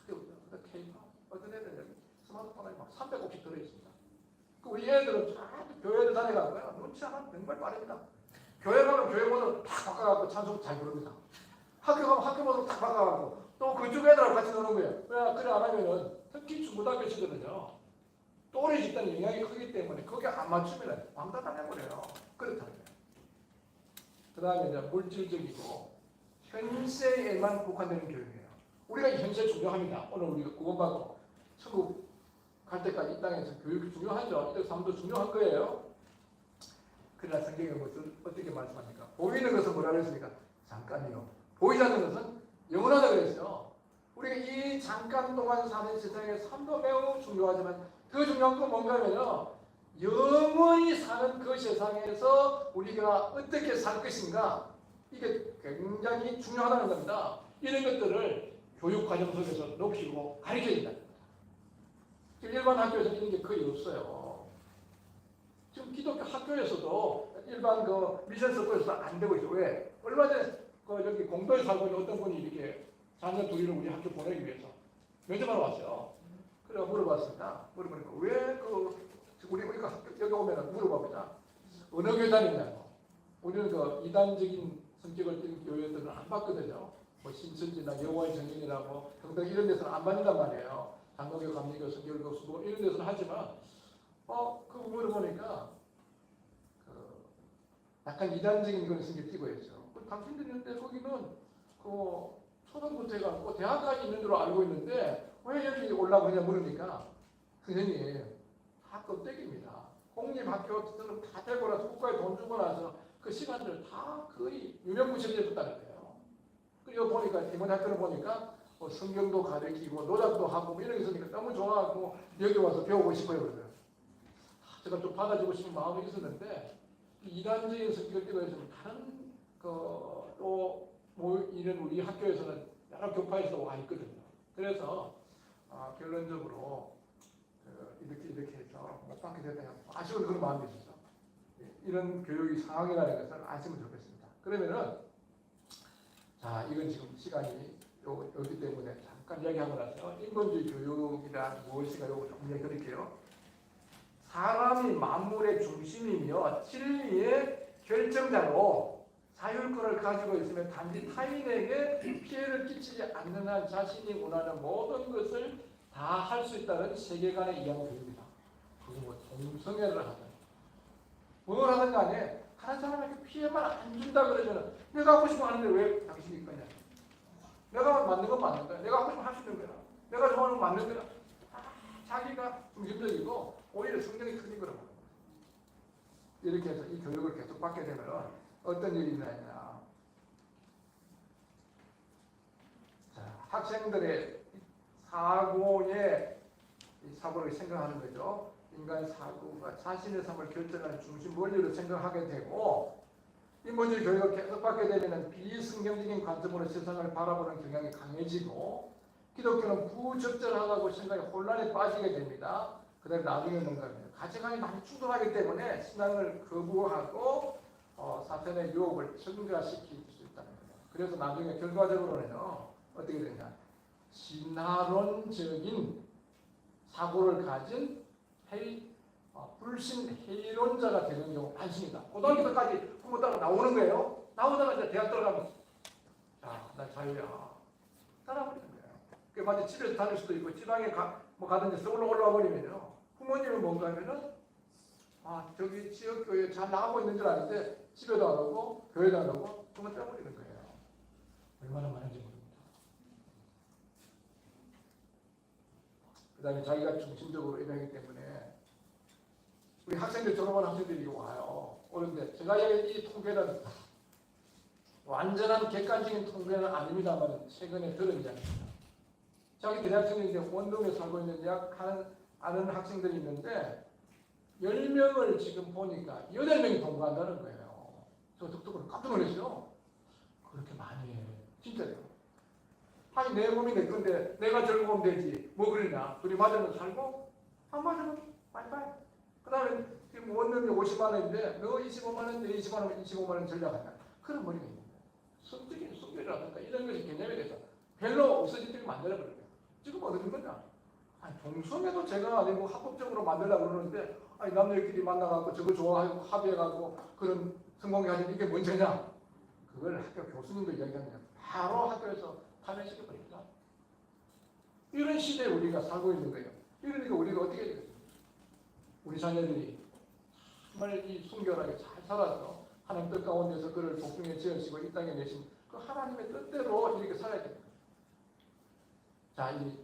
Speaker 1: 케이팝 어떤 애들은 스마트폰에 막 300곡씩 들어있습니다. 그 우리 애들은 참 교회를 다녀가고요. 눈치 하나 정말 빠릅니다. 교회 가면 교회 번호 탁 바꿔갖고 찬송 잘 부릅니다. 학교 가면 학교 번호 탁 바꿔갖고 또 그쪽 애들하고 같이 노는 거예요. 왜 그래 안 하면은 특히 중고등학교 친구들은요. 또래 집단의 영향이 크기 때문에 거기에 안 맞추면 왕따 당해버려요. 그렇다는 거예요. 그 다음에 이제 물질적이고 현세에만 국한되는 교육이에요. 우리가 현세 중요합니다. 오늘 우리가 구원받고 천국 갈 때까지 이 땅에서 교육이 중요하죠. 이들 삶도 중요한 거예요. 그러나 성경에 무슨 어떻게 말씀합니까? 보이는 것은 뭐라 그랬습니까? 잠깐이요. 보이지 않는 것은 영원하다 그랬어요. 우리가 이 잠깐 동안 사는 세상의 삶도 매우 중요하지만 더 중요한 건 뭔가 하면요. 영원히 사는 그 세상에서 우리가 어떻게 살 것인가, 이게 굉장히 중요하다는 겁니다. 이런 것들을 교육과정 속에서 높이고 가르쳐야 된다. 지금 일반 학교에서 이런 게 거의 없어요. 지금 기독교 학교에서도 일반 그 미션 스쿨에서 안 되고 있어요. 왜? 얼마 전에 여기 공도에 살고 있는 어떤 분이 이렇게 자녀 둘이를 우리 학교 보내기 위해서 면접하러 왔어요. 그래서 물어봤습니다. 물어보니까 왜 우리가 학교 여기 오면 물어봅니다. 어느 교회 다니냐고. 우리는 그 이단적인 성격을 띠는 교회들은 안 받거든요. 뭐 신천지나 여호와의 증인이나 뭐 등등 이런 데서는 안 받는단 말이에요. 장로교, 감리교, 성결교, 수도 이런 데서는 하지만 그거 물어보니까 약간 이단적인 그런 성격 띠고 있죠. 당신들이 있는데 거기는 초등부터 해가지고 대학까지 있는 줄로 알고 있는데 왜 여기 올라오냐 물으니까 선생님 다 껍데기입니다. 공립학교들은 다 되고 나서 국가에 돈 주고 나서 그 시간들 다 거의 유명무실해졌다는 거예요. 그리고 보니까 이번 학교를 보니까 성경도 가르치고 노작도 하고 뭐 이런 게 있으니까 너무 좋아하고 여기 와서 배우고 싶어요. 그러더라고요. 제가 좀 받아주고 싶은 마음이 있었는데 이단적인 성격을 띠고 있으면 다른 이런 우리 학교에서는 여러 교파에서 와 있거든요. 그래서 결론적으로 이렇게 해서 못 받게 되면 아쉬운 그런 마음이 있어서 이런 교육이 상황이라는 것을 아시면 좋겠습니다. 그러면은 이건 지금 시간이 여기 때문에 잠깐 이야기하고 나서 인본주의 교육이란 무엇인가 이거 좀 이야기해드릴게요. 사람이 만물의 중심이며 진리의 결정자로 자율권을 가지고 있으면 단지 타인에게 피해를 끼치지 않는 한 자신이 원하는 모든 것을 다 할 수 있다는 세계관의 이양교육이다. 그거 뭐 동성애를 하든 뭘 하든 간에 다른 사람에게 피해만 안 준다 그러면 내가 하고 싶어 하는데 왜 당신이 거냐. 내가 맞는 건 맞는 거야. 내가 하고 싶으면 할 수 있는 거야. 내가 좋아하는 건 맞는 거야. 자기가 중심적이고 오히려 성격이 틀린 거라고. 이렇게 해서 이 교육을 계속 받게 되면 어떤 일이 일어나냐. 학생들의 사고를 생각하는 거죠. 인간 사고가 자신의 삶을 결정하는 중심 원리로 생각하게 되고 인본주의 교육을 계속 받게 되면 비성경적인 관점으로 세상을 바라보는 경향이 강해지고 기독교는 부적절하다고 생각에 혼란에 빠지게 됩니다. 그 다음에 나중에 뭔가 가치관이 많이 충돌하기 때문에 신앙을 거부하고 사탄의 유혹을 증가시킬 수 있다는 거예요. 그래서 나중에 결과적으로는요. 어떻게 되냐. 진화론적인 사고를 가진 불신 회의론자가 되는 경우가 많습니다. 고등학교 때까지 부모 따라 나오는 거예요. 나오다가 이제 대학 들어가면 나 자유야. 따라버리는 거예요. 그 만약 집에서 다닐 수도 있고 지방에 가든지 서울로 올라와 버리면요. 부모님은 뭔가 하면은 저기 지역교회 잘 나가고 있는 줄 아는데 집에도 안 오고 교회도 안 오고 정말 떼어버리는 거예요. 얼마나 많은지 모릅니다. 그 다음에 자기가 중심적으로 일하기 때문에 우리 학생들 졸업한 학생들이 와요. 그런데 제가 이 통계는 완전한 객관적인 통계는 아닙니다만 최근에 들은 이야기입니다. 자기 대학생인데 원동에 살고 있는 아는 학생들이 있는데 10명을 지금 보니까 8명이 동거한다는 거예요. 저 독특하고 깜짝 놀랐어요. 그렇게 많이 해. 진짜요. 아니 내 몸이 내 건데 내가 즐거우면 되지. 뭐 그러냐. 둘이 맞으면 살고 안 맞으면 빠이빠이. 그 다음에 지금 원룸이 50만 원인데 너 25만 원, 내 20만 원, 25만 원 전략한다. 그런 머리가 있는 거예요. 성적인 성별이라든가 이런 것이 개념에 대해서 별로 없어지도록 만들어버려요. 지금 어떤 거냐. 동성애도 제가 아니고 합법적으로 만들려고 그러는데 남녀끼리 만나갖고 저거 좋아하고 합의해갖고 그런 성공해가지고 이게 문제냐. 그걸 학교 교수님도 이야기합니다. 바로 학교에서 파면시켜버립니다. 이런 시대에 우리가 살고 있는 거예요. 이러니까 우리가 어떻게 해야 되겠어요? 우리 자녀들이 정말 이 순결하게 잘 살아서 하나님 뜻 가운데서 그를 복중에 지으시고 이 땅에 내신 그 하나님의 뜻대로 이렇게 살아야 됩니다. 자, 이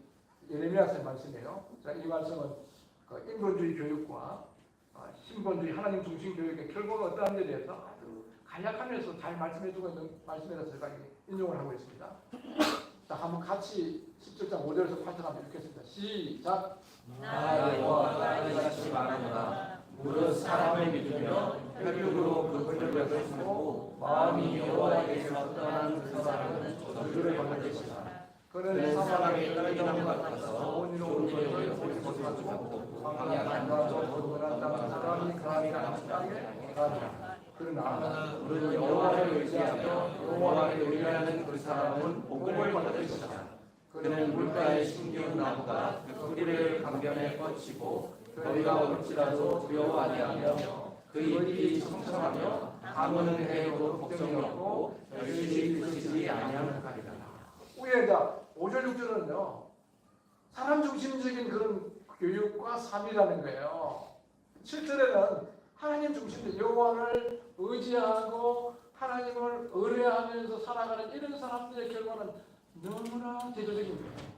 Speaker 1: 예레미야서의 말씀이에요. 자, 이 말씀은 그 인본주의 교육과 신본주의 하나님 중심 교육의 결과가 어떠한지에 대해서 아주 간략하면서 잘 말씀해주고 있는 말씀에서 제가 인용을 하고 있습니다. 자, 한번 같이 17장 5절에서 8절 한번 읽겠습니다. 시작.
Speaker 2: 나의 여호와가 이같이 말하노라. 무릇 사람을 믿으며 혈육으로 그 권력을 삼고 마음이 여호와에게서 떠난 그 사람은 저주를 받을 것이다.
Speaker 1: 그는
Speaker 2: 사람의 떨기나무 같아서 좋은 일을 보지 못하고 광야 간과하고 거룩한 땅 사람이 그함이 남은 땅에 가리라.
Speaker 1: 그러나
Speaker 2: 우리는 여호와를 의지하며 여호와를 의뢰하는 그 사람은 복을 받을 것이다. 그는 물가에 심기운 나무가 그 뿌리를 강변에 뻗치고 더위가 올지라도 두려워 아니하며 그 잎이 청청하며 가무는 해에도 걱정이 없고 열심히 그치지 아니하는 가리라.
Speaker 1: 위에 자 5절 6절은요 사람 중심적인 그런 교육과 삶이라는 거예요. 7절에는 하나님 중심적 여호와를 의지하고 하나님을 의뢰하면서 살아가는 이런 사람들의 결과는 너무나 대조적인 거예요.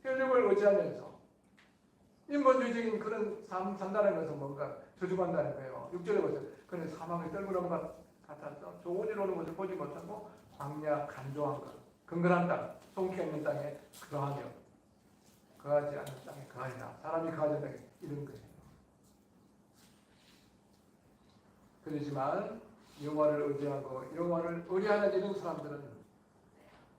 Speaker 1: 혈육을 의지하면서 인본주의적인 그런 삶 산다는 것은 뭔가 저주한다는 거예요. 6절에 보세요. 그는 사망을 떨구는 것 같아서 좋은 일 오는 것을 보지 못하고 광야 간조한 것 근근한 땅 송케 있는 땅에 거하며 거하지 않는 땅에 거하리라. 사람이 거하지 않는 땅에 이런 거예요. 그렇지만 여호와를 의지하고 여호와를 의뢰하는 이런 사람들은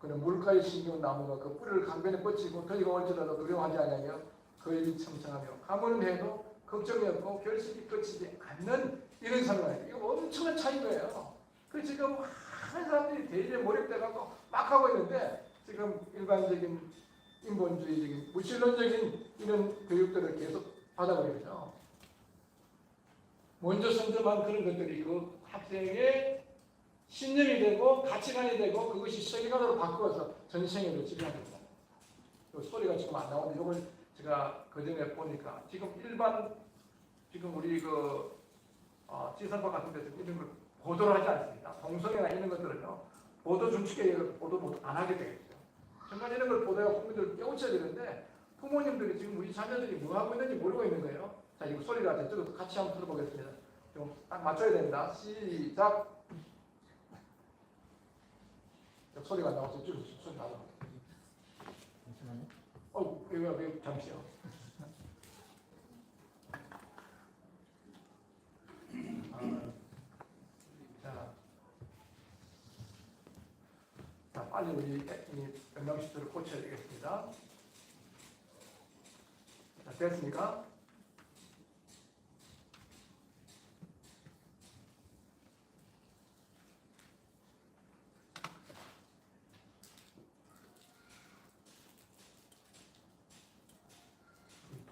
Speaker 1: 그는 물가에 심기운 나무가 그 뿌리를 강변에 뻗치고 더위가 올지라도 두려워하지 아니하며 그 입이 청청하며 가무는 해도 걱정이 없고 결실이 끝이지 않는 이런 삶이에요. 이거 엄청난 차이인 거예요. 그 지금 많은 사람들이 대리에 몰입돼갖고 막 하고 있는데 지금 일반적인 인본주의적인 무신론적인 이런 교육들을 계속 받아버리죠. 먼저 선점한 그런 것들이 그 학생의 신념이 되고 가치관이 되고 그것이 세계관으로 바꾸어서 전생애를 지배합니다. 이 소리가 지금 안 나오는데 이걸 제가 그전에 보니까 지금 지금 우리 지상파 같은 데서 이런 걸 보도를 하지 않습니다. 동성애나 이런 것들은요 보도 중식에 보도 안 하게 되겠죠. 정말 이런 걸 보도해서 국민들을 깨우쳐야 되는데 부모님들이 지금 우리 자녀들이 뭐 하고 있는지 모르고 있는 거예요. 자, 이거 소리가 저쪽에서 같이 한번 들어보겠습니다. 좀 딱 맞춰야 됩니다. 시작. 소리가 나와서 쭉 소리 나와. 왜 잠시요. 자, 빨리 우리 명령 시트를 고쳐야 되겠습니다. 자, 됐습니까?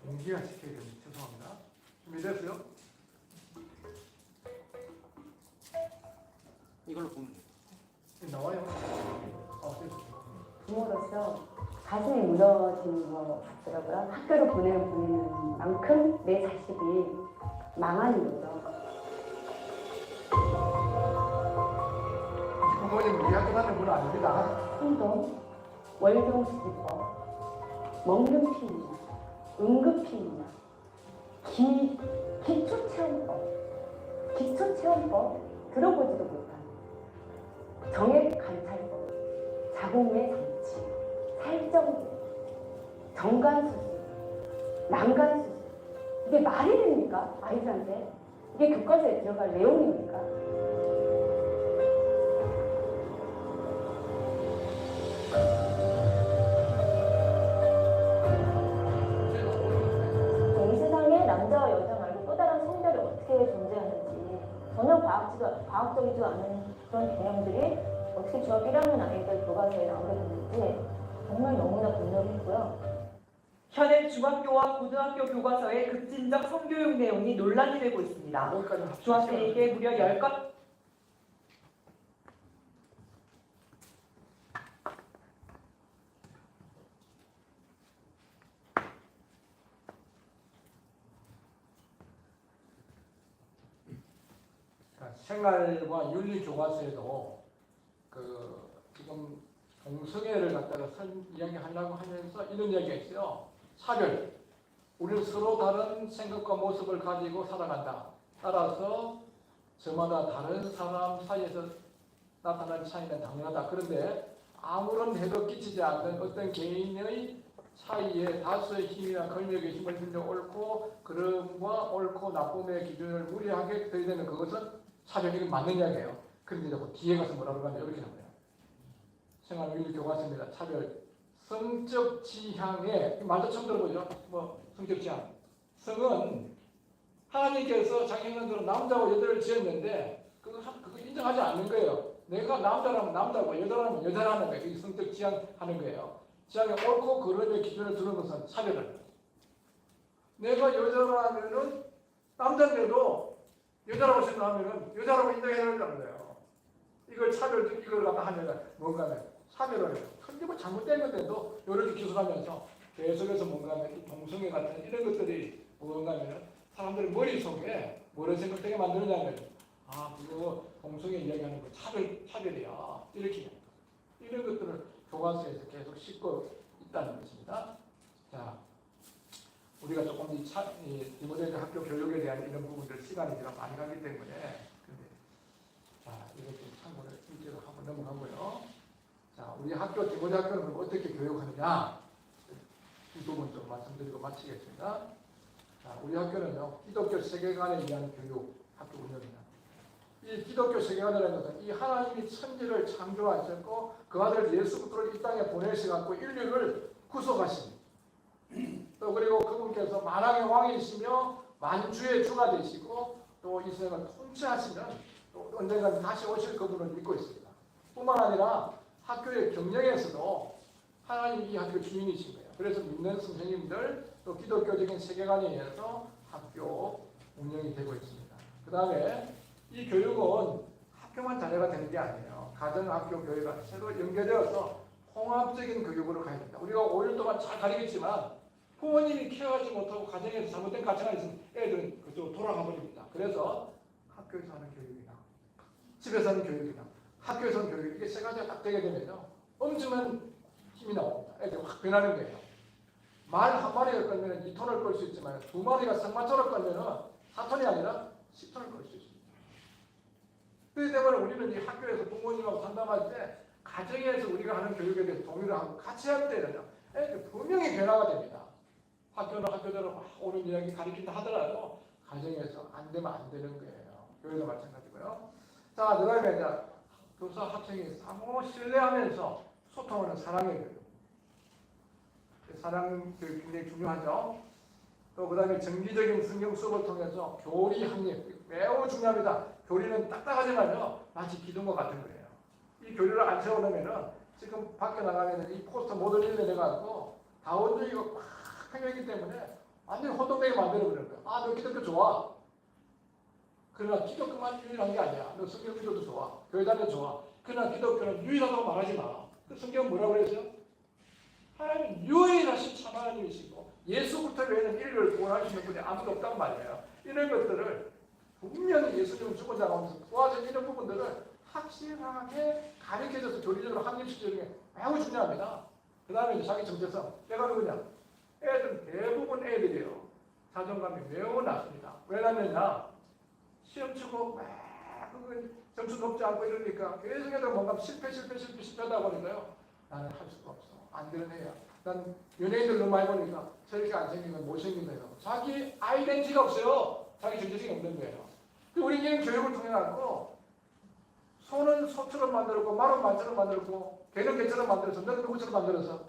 Speaker 1: 동기화 시켜야 됩니다. 죄송합니다. 준비됐어요?
Speaker 2: 이걸로 보면
Speaker 1: 나와요.
Speaker 3: 부모로서 가슴이 무너지는 것 같더라고요. 학교를 보내는 만큼 내 자식이 망하는 거죠.
Speaker 1: 부모님 우리 학교 다니는 분 아닙니다.
Speaker 3: 성동, 월동수기법, 먹는 피입니다. 응급피입니다. 기초체험법 들어보지도 못한 정액관찰법, 자궁의 장치, 살정제, 정관수술, 난간수술 이게 말이 됩니까? 아이들한테? 이게 교과서에 들어갈 내용입니까? 이 세상에 남자와 여자 말고 또 다른 성별이 어떻게 존재하는지 전혀 과학적이지도 않은 그런 개념들이 어떻게 중학교 1학년 아이들 교과서에 나오게 됐는지 정말 너무나 분노했고요.
Speaker 4: 현행 중학교와 고등학교 교과서의 급진적 성교육 내용이 논란이 되고 있습니다. 중학생에게 무려 10건
Speaker 1: 생활과 윤리 교과서에도 지금 동성애를 갖다가 이야기하려고 하면서 이런 이야기가 있어요. 사별. 우리는 서로 다른 생각과 모습을 가지고 살아간다. 따라서 저마다 다른 사람 사이에서 나타나는 차이는 당연하다. 그런데 아무런 해도 끼치지 않는 어떤 개인의 사이에 다수의 힘이나 권력의 힘을 빌려 옳고 그름과 옳고 나쁨의 기준을 무리하게 들이대는 그것은 차별이 맞는 이야기예요. 그런데 그 뒤에 가서 뭐라고 하면 이렇게 나와요. 생활윤리 교과서입니다. 차별. 성적 지향에 말도 처음 들어보죠. 뭐 성적 지향. 성은 하나님께서 자기 형상대로 남자와 여자를 지었는데 그거 인정하지 않는 거예요. 내가 남자라면 남자고 여자라면 여자라는 거예요. 이게 성적 지향하는 거예요. 지향에 옳고 그름의 기준을 두는 것은 차별을. 내가 여자라면은 남자인데도 여자라고 생각하면은 여자라고 인정해야 된다는 거예요. 이걸 이걸 갖다 하면 뭔가 하면 차별을 해요. 근데 뭐 잘못된 건데도 이렇게 기술하면서 계속해서 뭔가 하면 이 동성애 같은 이런 것들이 뭔가 하면은 사람들의 머릿속에 뭐를 생각되게 만드느냐면 그거 동성애 이야기하는 거 차별이야. 이렇게 이런 것들을 교과서에서 계속 싣고 있다는 것입니다. 자, 우리가 조금 이 디모데전 학교 교육에 대한 이런 부분들 시간이 지금 많이 가기 때문에 자, 이것 좀 참고를 일제로 한번 넘어가고요. 자, 우리 학교 디모데 학교는 어떻게 교육하느냐 이 부분 좀 말씀드리고 마치겠습니다. 자, 우리 학교는요 기독교 세계관에 의한 교육 학교 운영입니다. 이 기독교 세계관이라는 것은 이 하나님이 천지를 창조하셨고 그 아들 예수 그리스도를 이 땅에 보내셔갖고 인류를 구속하신 또 그리고 그분께서 만왕의 왕이시며 만주의 주가 되시고 또 이 세상을 통치하시는 또 언젠가 다시 오실 그분을 믿고 있습니다. 뿐만 아니라 학교의 경영에서도 하나님이 이 학교 주인이신 거예요. 그래서 믿는 선생님들 또 기독교적인 세계관에 의해서 학교 운영이 되고 있습니다. 그 다음에 이 교육은 학교만 자녀가 되는 게 아니에요. 가정학교 교회가 서로 연계되어서 통합적인 교육으로 가야 된다. 우리가 5일 동안 잘 가르쳤지만 부모님이 케어하지 못하고 가정에서 잘못된 가치가 있으면 애들은 그쪽으로 돌아가 버립니다. 그래서 학교에서 하는 교육이나 집에서 하는 교육이나 학교에서 하는 교육 이게 세 가지가 딱 되게 되면요 엄청난 힘이 나옵니다. 애들이 확 변하는 거예요. 말 한 마리를 끌면 2톤을 끌 수 있지만 두 마리가 성마초를 끌면 4톤이 아니라 10톤을 끌 수 있습니다. 그렇기 때문에 우리는 이 학교에서 부모님하고 상담할 때 가정에서 우리가 하는 교육에 대해서 동의를 하고 같이 할 때는요 애들 분명히 변화가 됩니다. 학교는 학교대로 막 옳은 이야기 가르친다 하더라도 가정에서 안 되면 안 되는 거예요. 교회도 마찬가지고요. 자, 그 다음에 이제 교사 학생이 상호 신뢰하면서 소통하는 사랑의 교육. 사랑 교육 굉장히 중요하죠. 또 그 다음에 정기적인 성경 수업을 통해서 교리 학립 매우 중요합니다. 교리는 딱딱하지만요 마치 기둥과 같은 거예요. 이 교리를 안 세워놓으면은 지금 밖에 나가면 이 포스터 모든 일을 내가지고 다원주의가 꽉 팽여있기 때문에 완전히 혼동되게 만들어버리는 거예요. 너 기독교 좋아. 그러나 기독교만 유일한 게 아니야. 너 성경 믿어도 좋아. 교회 다녀도 좋아. 그러나 기독교는 유일하다고 말하지 마. 그 성경은 뭐라고 그랬어요? 하나님은 유일하신 참 하나님이시고 예수부터 외에는 인류를 구원할 수 있는 분이 아무도 없단 말이에요. 이런 것들을 분명히 예수님은 죽은 자 가운데서 부활하신 이런 부분들을 확실하게 가르쳐줘서 교리적으로 확립시키는 게 매우 중요합니다. 그 다음에 이제 자기 정체성. 내가 누구냐? 애들은 대부분 애들이에요. 자존감이 매우 낮습니다. 왜 낮느냐? 시험 치고 막 점수 높지 않고 이러니까 계속해서 뭔가 실패하다 보니까요. 나는 할 수가 없어. 안 되는 애야. 난 연예인들 너무 많이 보니까 저렇게 안 생기면 못생긴 애야. 자기 아이덴티티가 없어요. 자기 정체성이 없는 거예요. 우리는 교육을 통해 갖고 소는 소처럼 만들었고 말은 말처럼 만들었고 개는 개처럼 만들어서 너는 누구처럼 만들어서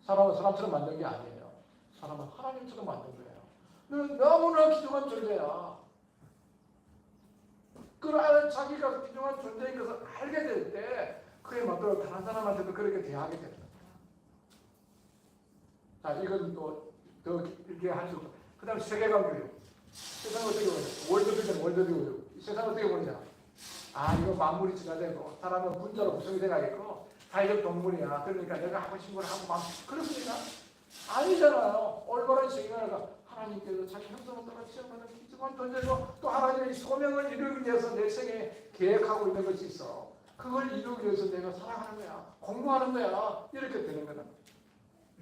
Speaker 1: 사람은 사람처럼 만든 게 아니에요. 사람은 하나님처럼 만든 거예요. 너는 너무나 귀중한 존재야. 그러한 자기가 귀중한 존재인 것을 알게 될 때 그에 맞도록 다른 사람한테도 그렇게 대하게 됩니다. 자, 이건 또 더 이렇게 할 수 없고. 그 다음에 세계관 교육. 세상을 어떻게 보냐? 월드뷰 교육. 이 세상을 어떻게 보냐? 이거 만물이 진화되고 사람은 분자로 구성이 돼가겠고 사회적 동물이야. 그러니까 내가 하고 싶은 걸 하고 막 그렇습니까? 아니잖아요. 올바른 세계관을 하나님께서 자기 형상을 따라 시험하는 기중한 존재고 또 하나님의 소명을 이루기 위해서 내 생에 계획하고 있는 것이 있어. 그걸 이루기 위해서 내가 살아가는 거야. 공부하는 거야. 이렇게 되는 거다.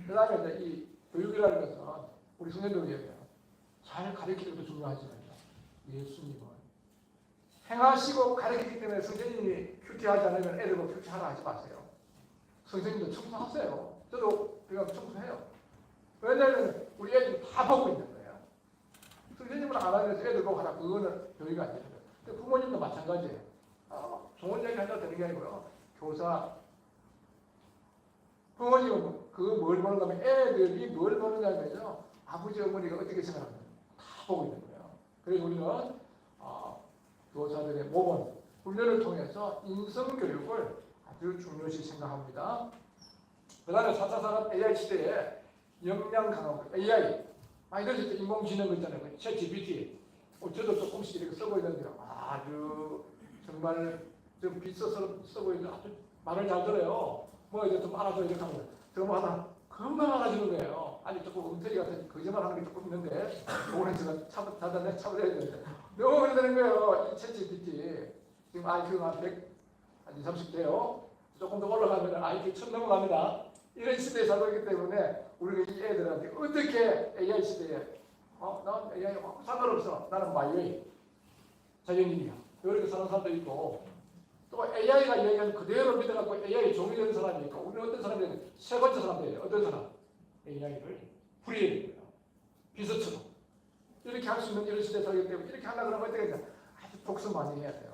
Speaker 1: 그 다음에 이제 이 교육이라는 것은 우리 성도들 얘기해요. 잘 가르치는 것도 중요하지만 예수님은 행하시고 가르치기 때문에 선생님이 큐티하지 않으면 애들고 큐티하라 하지 마세요. 선생님도 청소하세요. 저도 제가 청소해요. 왜냐하면 우리 애들이 다 보고 있는 거예요. 선생님은 안 하면서 애들 보고 하라. 그거는 교육이 안 되는 거예요. 근데 부모님도 마찬가지예요. 좋은 얘기 한다고 되는 게 아니고요. 교사, 부모님은 그거 뭘 보는 거면 애들이 뭘 보느냐면요. 아버지 어머니가 어떻게 생각하는지 다 보고 있는 거예요. 그래서 우리는 교사들의 모범, 훈련을 통해서 인성교육을 아주 중요시 생각합니다. 그 다음에 4차 산업 AI 시대에 역량 강화, AI, 많이 들으셨죠? 인공지능 있잖아요. 챗 GPT. 저도 조금씩 이렇게 쓰고 있는데 아주 정말 좀 비싸서 쓰고 있는 아주 말을 잘 들어요. 뭐 이제 좀 알아서 이렇게 하고 저거 하다 금방 알아주는 거예요. 아니 조금 엉터리 같은 거짓말하는 게 조금 있는데 오늘 제가 찾아내 참아야 되는데 너무 오래 되는 거예요. 이 챗 GPT 지금 IQ가 한 120-30대요. 조금 더 올라가면 IQ 1000 넘어갑니다. 이런 시대에 살고 있기 때문에 우리가 이 애들한테 어떻게 AI 시대에 난 AI 상관없어. 나는 마이웨이 자연인이야. 이렇게 사는 사람도 있고 또 AI가 얘기하는 그대로 믿어갖고 AI 종이 되는 사람이 있고 우리는 어떤 사람들은 세 번째 사람들이에요. 어떤 사람? AI를 불이해야 돼요. 비서처럼. 이렇게 할 수 있는 이런 시대에 살기 때문에 이렇게 하려고 하면 어떻게 되냐. 아주 독서 많이 해야 돼요.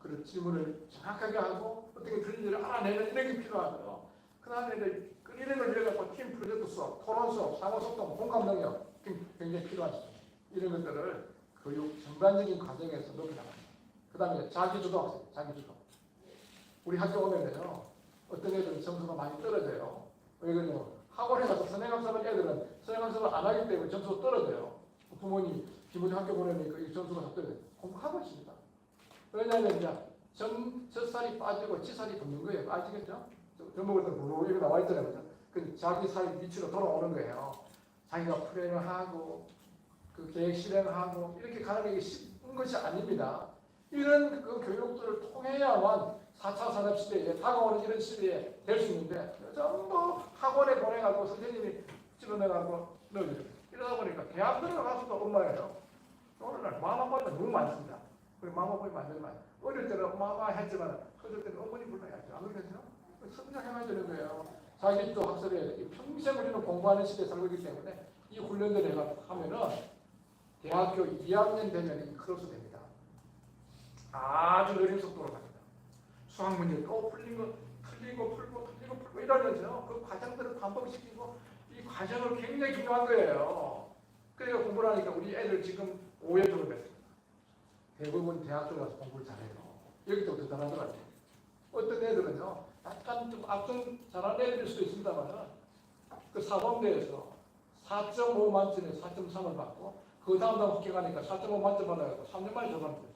Speaker 1: 그리고 질문을 정확하게 하고 어떻게 틀린지를 알아내는 이런 게 필요하고요. 그 다음에 이제 이런 걸 위해서 팀 프로젝트 수업, 토론 수업, 상호 소통, 공감 능력 굉장히 필요하죠. 이런 것들을 교육 전반적인 과정에서 높여 나갑니다. 그 다음에 자기주도 학생, 자기주도. 우리 학교 오면은요, 어떤 애들은 점수가 많이 떨어져요. 왜 그러냐면 학원에 가서 선행학습을 애들은 선행학습을 안 하기 때문에 점수가 떨어져요. 부모님 학교 보내니까 이 점수가 다 떨어져요. 공부하고 있습니다. 왜냐하면 이제 젖살이 빠지고 치살이 붙는 거예요. 아시겠죠? 젖 먹을 때 이렇게 나와 있잖아요. 그 자기 살 위치로 돌아오는 거예요. 자기가 프레임을 하고 그 계획 실행하고 이렇게 가는 게 쉬운 것이 아닙니다. 이런 그 교육들을 통해야만 4차 산업 시대에 다가오는 이런 시대에 될 수 있는데 전부 학원에 보내가고 선생님이 집어내가고 넣어줘요. 이러다 보니까 대학 들어가서도 엄마예요. 오늘날 마마보이가 너무 많습니다. 그리고 마마보이 만들면 어릴 때는 엄마가 했지만 커질 때는 어머니 불러야죠. 안 그러겠죠? 성장해야 되는 거예요. 자기도 학습해야 돼. 평생 우리는 공부하는 시대에 살고 있기 때문에 이 훈련들을 하면은 대학교 2학년 되면 이 크로스 됩니다. 아주 느린 속도로 갑니다. 수학 문제 또 풀리고 풀고 이러면서 그 과정들을 반복시키고 이 과정은 굉장히 중요한 거예요. 그래서 공부를 하니까 우리 애들 지금 5회 졸업했습니다. 대부분 대학 들어가서 공부를 잘해요. 여기도 대단하더라고요. 어떤 애들은요, 약간 좀 악성 잘하는 애들일 수도 있습니다만 그 사범대에서 4.5 만점에 4.3을 받고 그 다음 합격하니까 4.5 만점 받아가지고 3년 만에 졸업했어요.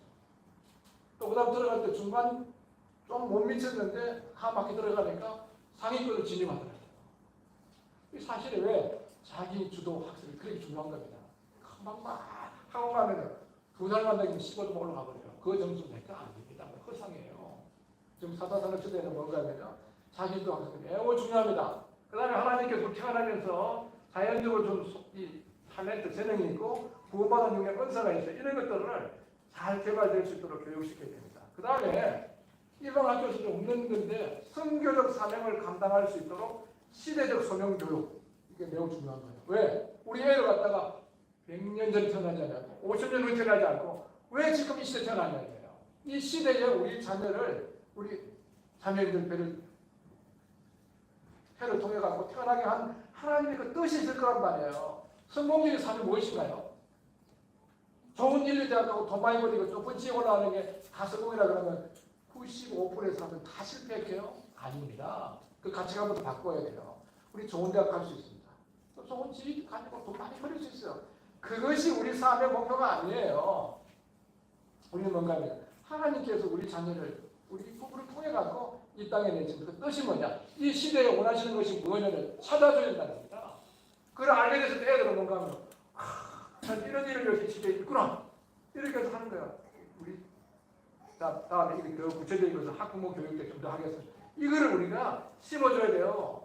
Speaker 1: 또 그 다음 들어갈 때 중간 좀 못 미쳤는데 하반기 들어가니까 상위권을 진입하더라고요. 이 사실은 왜 자기 주도 학습이 그렇게 중요한 겁니다. 금방 막 학원 가면 2달 만나기면 15점 올라가 버려요. 그 점수 내가 아닙니다. 허상이에요. 지금 4차 산업 시대에는 뭔가 하면요. 자기 주도 학습이 매우 중요합니다. 그 다음에 하나님께서 태어나면서 자연적으로 좀 이 탤런트, 재능이 있고 구원받은 중에 은사가 있어요. 이런 것들을 잘 개발될 수 있도록 교육시켜야 됩니다. 그 다음에 일반 학교에서 좀 없는 건데 선교적 사명을 감당할 수 있도록 시대적 소명 교육 이게 매우 중요한 거예요. 왜? 우리 애를 갖다가 100년 전에 태어나지 않고 50년 후에 태어나지 않고 왜 지금 이 시대에 태어났냐는 거예요. 이 시대에 우리 자녀를 우리 자녀들 배를 통해 갖고 태어나게 한 하나님의 그 뜻이 있을 거란 말이에요. 성공적인 삶이 무엇인가요? 좋은 일을 대학하고 돈 많이 벌리고 높은 지에 올라가는 게 다 성공이라 그러면 95%의 사람들은 다 실패할게요? 아닙니다. 그 가치관부터 바꿔야 돼요. 우리 좋은 대학 갈 수 있습니다. 또 좋은 지위 가지고 돈 많이 벌릴 수 있어요. 그것이 우리 삶의 목표가 아니에요. 우리는 뭔가 하면 하나님께서 우리 자녀를 우리 부부를 통해 갖고 이 땅에 내신 그 뜻이 뭐냐? 이 시대에 원하시는 것이 무엇냐를 찾아줘야 된다는 겁니다. 그걸 알게 됐을 때 애들은 뭔가 하면 난 이런 일을 위해서 시대에 있구나. 이렇게 해서 하는 거예요. 우리 다음에 이게 더 구체적인 것을 학부모 교육 때 좀 더 하겠습니다. 이거를 우리가 심어줘야 돼요.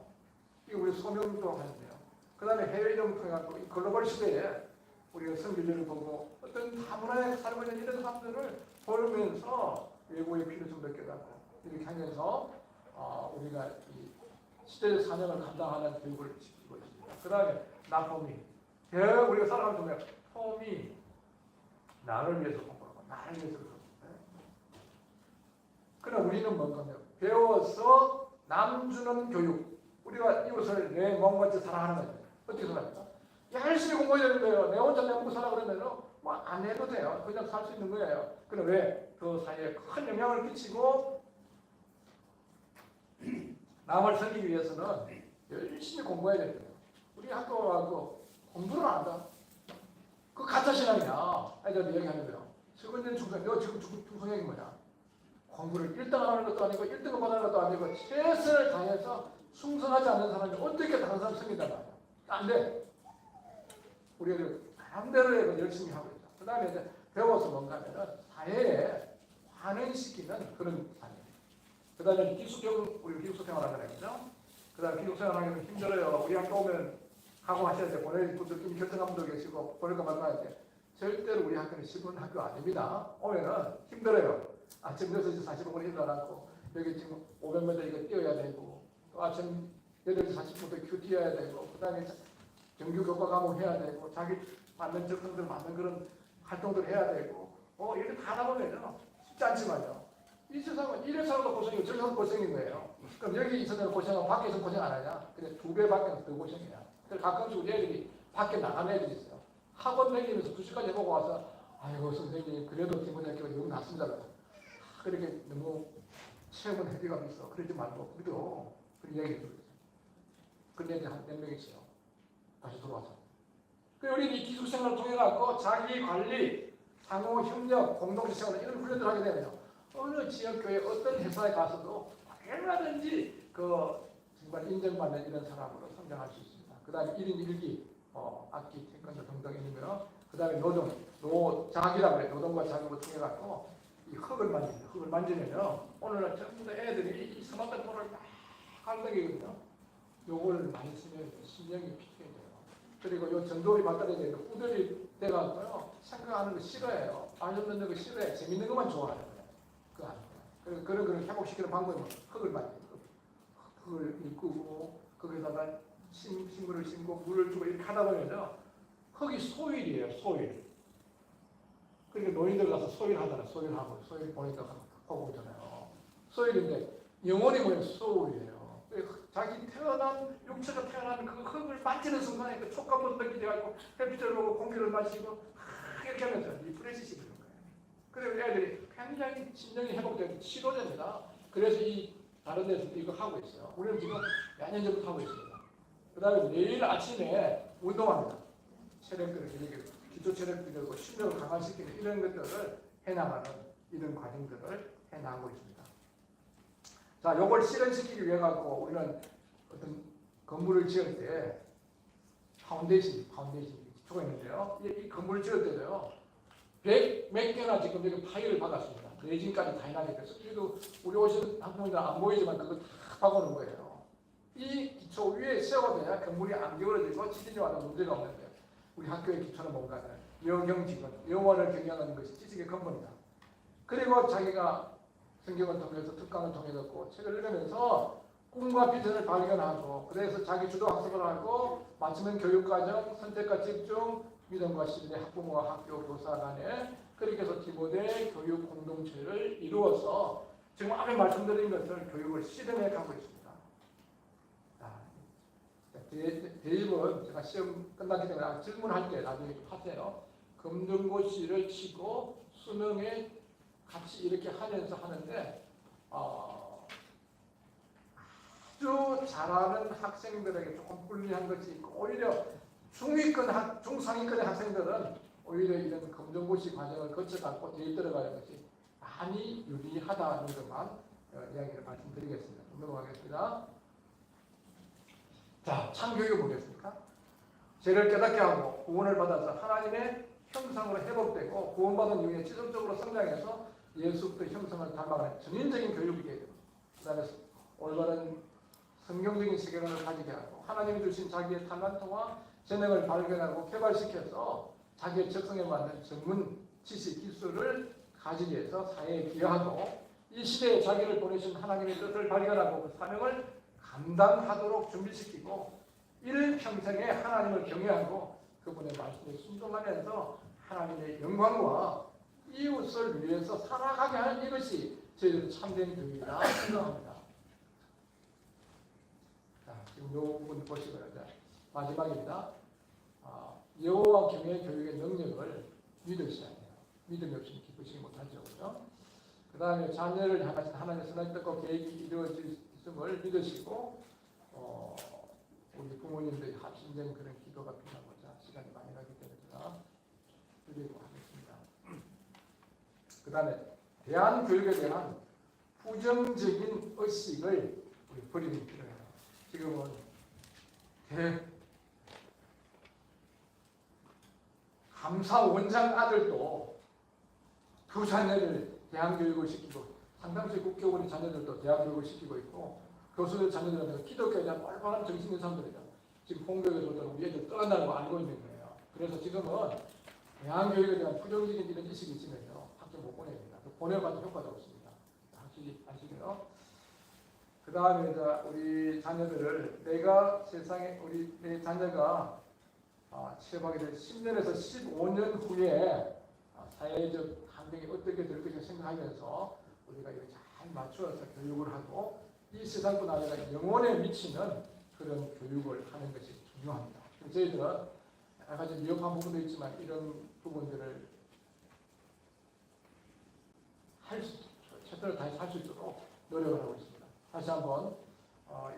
Speaker 1: 이게 우리 소명도 하는데요. 그 다음에 해외 이동을 통해 갖고 이 글로벌 시대에 우리가 선교제를 보고 어떤 다문화에 살고 있는 이런 사람들을 보면서 외국의 피를 좀 느껴갖고 이렇게 하면서 우리가 이 시대의 사명을 감당하는 교육을 시키고 있습니다. 그 다음에 나폼이 우리가 살아가면서 보면 폼이 나를 위해서 공부하고 나를 위해서 그러고. 그러나 우리는 뭔가 배워서 남 주는 교육. 우리가 이웃을 내 몸같이 사랑하는 거예요. 어떻게 살아갑니까? 열심히 공부해야 되는 거예요. 내 혼자 내 먹고 살아 그러면 뭐 안 해도 돼요. 그냥 살 수 있는 거예요. 그럼 왜? 그 사이에 큰 영향을 끼치고 남을 살리기 위해서는 열심히 공부해야 돼요. 우리 학교 와서 공부를 안 한다. 그 가짜 신앙이야. 애들 얘기하는 거예요. 최근에는 중성, 너 지금 중성형이 뭐냐? 공부를 1등 하는 것도 아니고 1등을 받는 것도 아니고 최선을 다해서 충성하지 않는 사람이 어떻게 다른 사람 승리단 말이야. 안 돼. 우리가 마음대로 열심히 하고 있다. 그 다음에 이제 배워서 뭔가 하면은 사회에 환원시키는 그런 사회. 그 다음에 기숙형, 우리 기숙생활 하는 거죠. 그 다음에 기숙생활하기는 힘들어요. 우리 학교 오면 각오하셔야 돼. 보낼 분들 좀 결정감도 계시고 보낼까 말까 때 절대로 우리 학교는 10분 학교 아닙니다. 오면은 힘들어요. 아침 6시 45분 일어나고 여기 지금 500m 이거 뛰어야 되고 또 아침 8시 40분부터 큐 뛰어야 되고 그 다음에 정규 교과 과목 해야 되고 자기 맞는 적성들 맞는 그런 활동들 해야 되고 이렇게 다 나오면요 쉽지 않지만요 이 세상은 이래 살아도 고생이고 저래 살아도 고생인 거예요. 그럼 여기 있어도 고생하고 밖에서 고생 안 하냐? 근데 2배 밖에서 더 고생이야. 그래서 가끔씩 우리 애들이 밖에 나가는 애들이 있어요. 학원 다니면서 2시까지 해보고 와서 아이고 선생님 그래도 기본학교가 여기 났습니다. 그렇게 너무 체험은 해비감 있어. 그러지 말고 우리도 그런 이야기 해주고 있어요. 그런 애들 한 4명 있어요. 다시 돌아와서. 우리 이 기숙생활을 통해 갖고 자기 관리, 상호 협력, 공동체 생활 이런 훈련을 하게 되면요. 어느 지역교회 어떤 회사에 가서도 얼마든지 정말 인정받는 이런 사람으로 성장할 수 있습니다. 그 다음에 1인 1기, 악기, 태권도 등등 있고요. 그 다음에 자학이라고 그래요. 노동과 자격을 통해 갖고 이 흙을 만집니다. 흙을 만지면요. 오늘날 전부 다 애들이 이 스마트폰을 막 활동이거든요. 요걸 많이 쓰면 신경이 피해야 돼요. 그리고 요 전도리 발달해야 되는데 후들이 돼가고요. 생각하는 거 싫어해요. 알려듣는 거 싫어해. 재밌는 것만 좋아해요. 그거 아니에요. 그런 회복시키는 방법은 흙을 만지는 거. 흙을 끄고 거기다가 식물을 심고 물을 주고 이렇게 하다 보면요. 흙이 소일이에요. 소일. 그러니까 노인들 가서 소일 하잖아요. 소일하고 소일 보니까 하고 오잖아요. 소일인데 영혼이 뭐예요? 소울이에요. 자기 육체가 태어난 그 흙을 만지는 순간에 그 촉감도 느끼게 하고 햇빛을 보고 공기를 마시고 이렇게 하면서 리프레시시 되는 거예요. 그리고 애들이 굉장히 심령이 회복되고 치료됩니다. 그래서 이 다른 데서도 이거 하고 있어요. 우리는 지금 몇 년 전부터 하고 있습니다. 그 다음에 내일 아침에 운동합니다. 체력들을 기초 체력들이고 실력을 강화시키는 이런 것들을 해나가는 이런 과정들을 해나가고 있습니다. 자, 요걸 실현시키기 위해 갖고 우리는 어떤 건물을 지을 때 파운데이션 기초가 있는데요. 이 건물을 지을 때도요. 100몇 개나 지금 여기 파일을 받았습니다. 내진까지 다 해나게 돼서 여기도 우리 오신 학부모님들 안 보이지만 그거 다 박아놓은 거예요. 이 기초 위에 세워둬야 건물이 안 기울어지고 지진이 와도 문제가 없는데 우리 학교의 기초는 뭔가는 여경지근, 영원을 경영하는 것이 지식의 근본이다. 그리고 자기가 성경을 통해서 특강을 통해 갖고 책을 읽으면서 꿈과 비전을 발견하고 그래서 자기 주도 학습을 하고 마치면 교육과정, 선택과 집중, 믿음과 신뢰, 학부모와 학교 교사 간에 그렇게 해서 디모데 교육 공동체를 이루어서 지금 앞에 말씀드린 것을 교육을 실현해 가고 있습니다. 대입은 제가 시험 끝났기 때문에 질문할 때 나중에 하세요. 검정고시를 치고 수능에 같이 이렇게 하면서 하는데 아주 잘하는 학생들에게 조금 불리한 것이 있고 오히려 중위권, 중상위권의 학생들은 오히려 이런 검정고시 과정을 거쳐갖고 대입 들어가는 것이 많이 유리하다는 것만 이야기를 말씀드리겠습니다. 넘어가겠습니다. 자, 창교육은 뭐겠습니까? 죄를 깨닫게 하고 구원을 받아서 하나님의 형상으로 회복되고 구원받은 이후에 지속적으로 성장해서 예수부터 형상을 닮아가는 전인적인 교육이게 되고 그 다음에 올바른 성경적인 세계관을 가지게 하고 하나님이 주신 자기의 탤런트와 재능을 발견하고 개발시켜서 자기의 적성에 맞는 전문 지식, 기술을 가지기 위해서 사회에 기여하고 이 시대에 자기를 보내신 하나님의 뜻을 발견하고 그 사명을 감당하도록 준비시키고 일평생에 하나님을 경외하고 그분의 말씀에 순종하면서 하나님의 영광과 이웃을 위해서 살아가게 하는 이것이 저희들 참된 교회이다 생각합니다. 자, 지금 이 부분 보시고요. 마지막입니다. 여호와 경외 교육의 능력을 믿으셔야 돼요. 믿음이 없이는 기쁘시지 못하죠. 그 다음에 자녀를 향하신 하나님의 선한 뜻과 계획이 이루어질 있음을 믿으시고 우리 부모님들이 합심된 그런 기도가 필요하고자 시간이 많이 가기 때문에 제가 드리고 하겠습니다. 그 다음에 대한교육에 대한 부정적인 의식을 우리 버리는 필요해요. 지금은 감사원장 아들도 두 자녀를 대한교육을 시키고 상당수의 국회의원의 자녀들도 대한교육을 시키고 있고 교수들 자녀들한테 기독교에 대한 올바른 정신 있는 사람들이다. 지금 공교육에서도 우리 애들 떠난다는 거 알고 있는 거예요. 그래서 지금은 대한교육에 대한 부정적인 이런 의식이 있으면서 학교 못 보냅니다. 보내봐도 효과가 없습니다. 확실히 아시고요. 그 다음에 우리 자녀들을 내가 세상에 내 자녀가 취업하게 될 10년에서 15년 후에 사회적 환경이 어떻게 될 것인가 생각하면서 우리가 이걸 잘 맞추어서 교육을 하고 이 세상뿐 아니라 영혼에 미치는 그런 교육을 하는 것이 중요합니다. 저희들은 여러 가지 미흡한 부분도 있지만 이런 부분들을 최선을 다해서 할 수 있도록 노력을 하고 있습니다. 다시 한번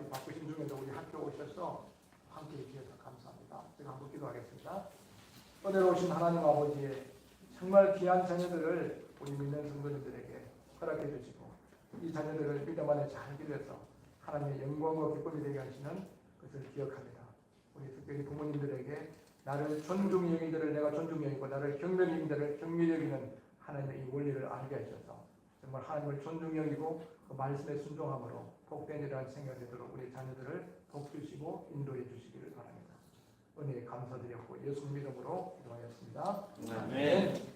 Speaker 1: 이 바쁘신 중에도 우리 학교 오셔서 함께 해주셔서 감사합니다. 제가 한번 기도하겠습니다. 은혜로우신 하나님 아버지의 정말 귀한 자녀들을 우리 믿는 성도님들에게 허락해 주시고 이 자녀들을 믿음 안에 잘 기르어서 하나님의 영광과 기쁨이 되게 하시는 것을 기억합니다. 우리 특별히 부모님들에게 나를 존중히 여기들을 내가 존중히 여기고 나를 경멸히 여기들을 경멸히 여기는 하나님의 이 원리를 알게 하셔서 정말 하나님을 존중히 여기고 그 말씀에 순종함으로 복된 일이라는 생각이 되도록 우리 자녀들을 돕주시고 인도해 주시기를 바랍니다. 은혜에 감사드렸고 예수 이름으로 기도하였습니다.
Speaker 2: 아멘.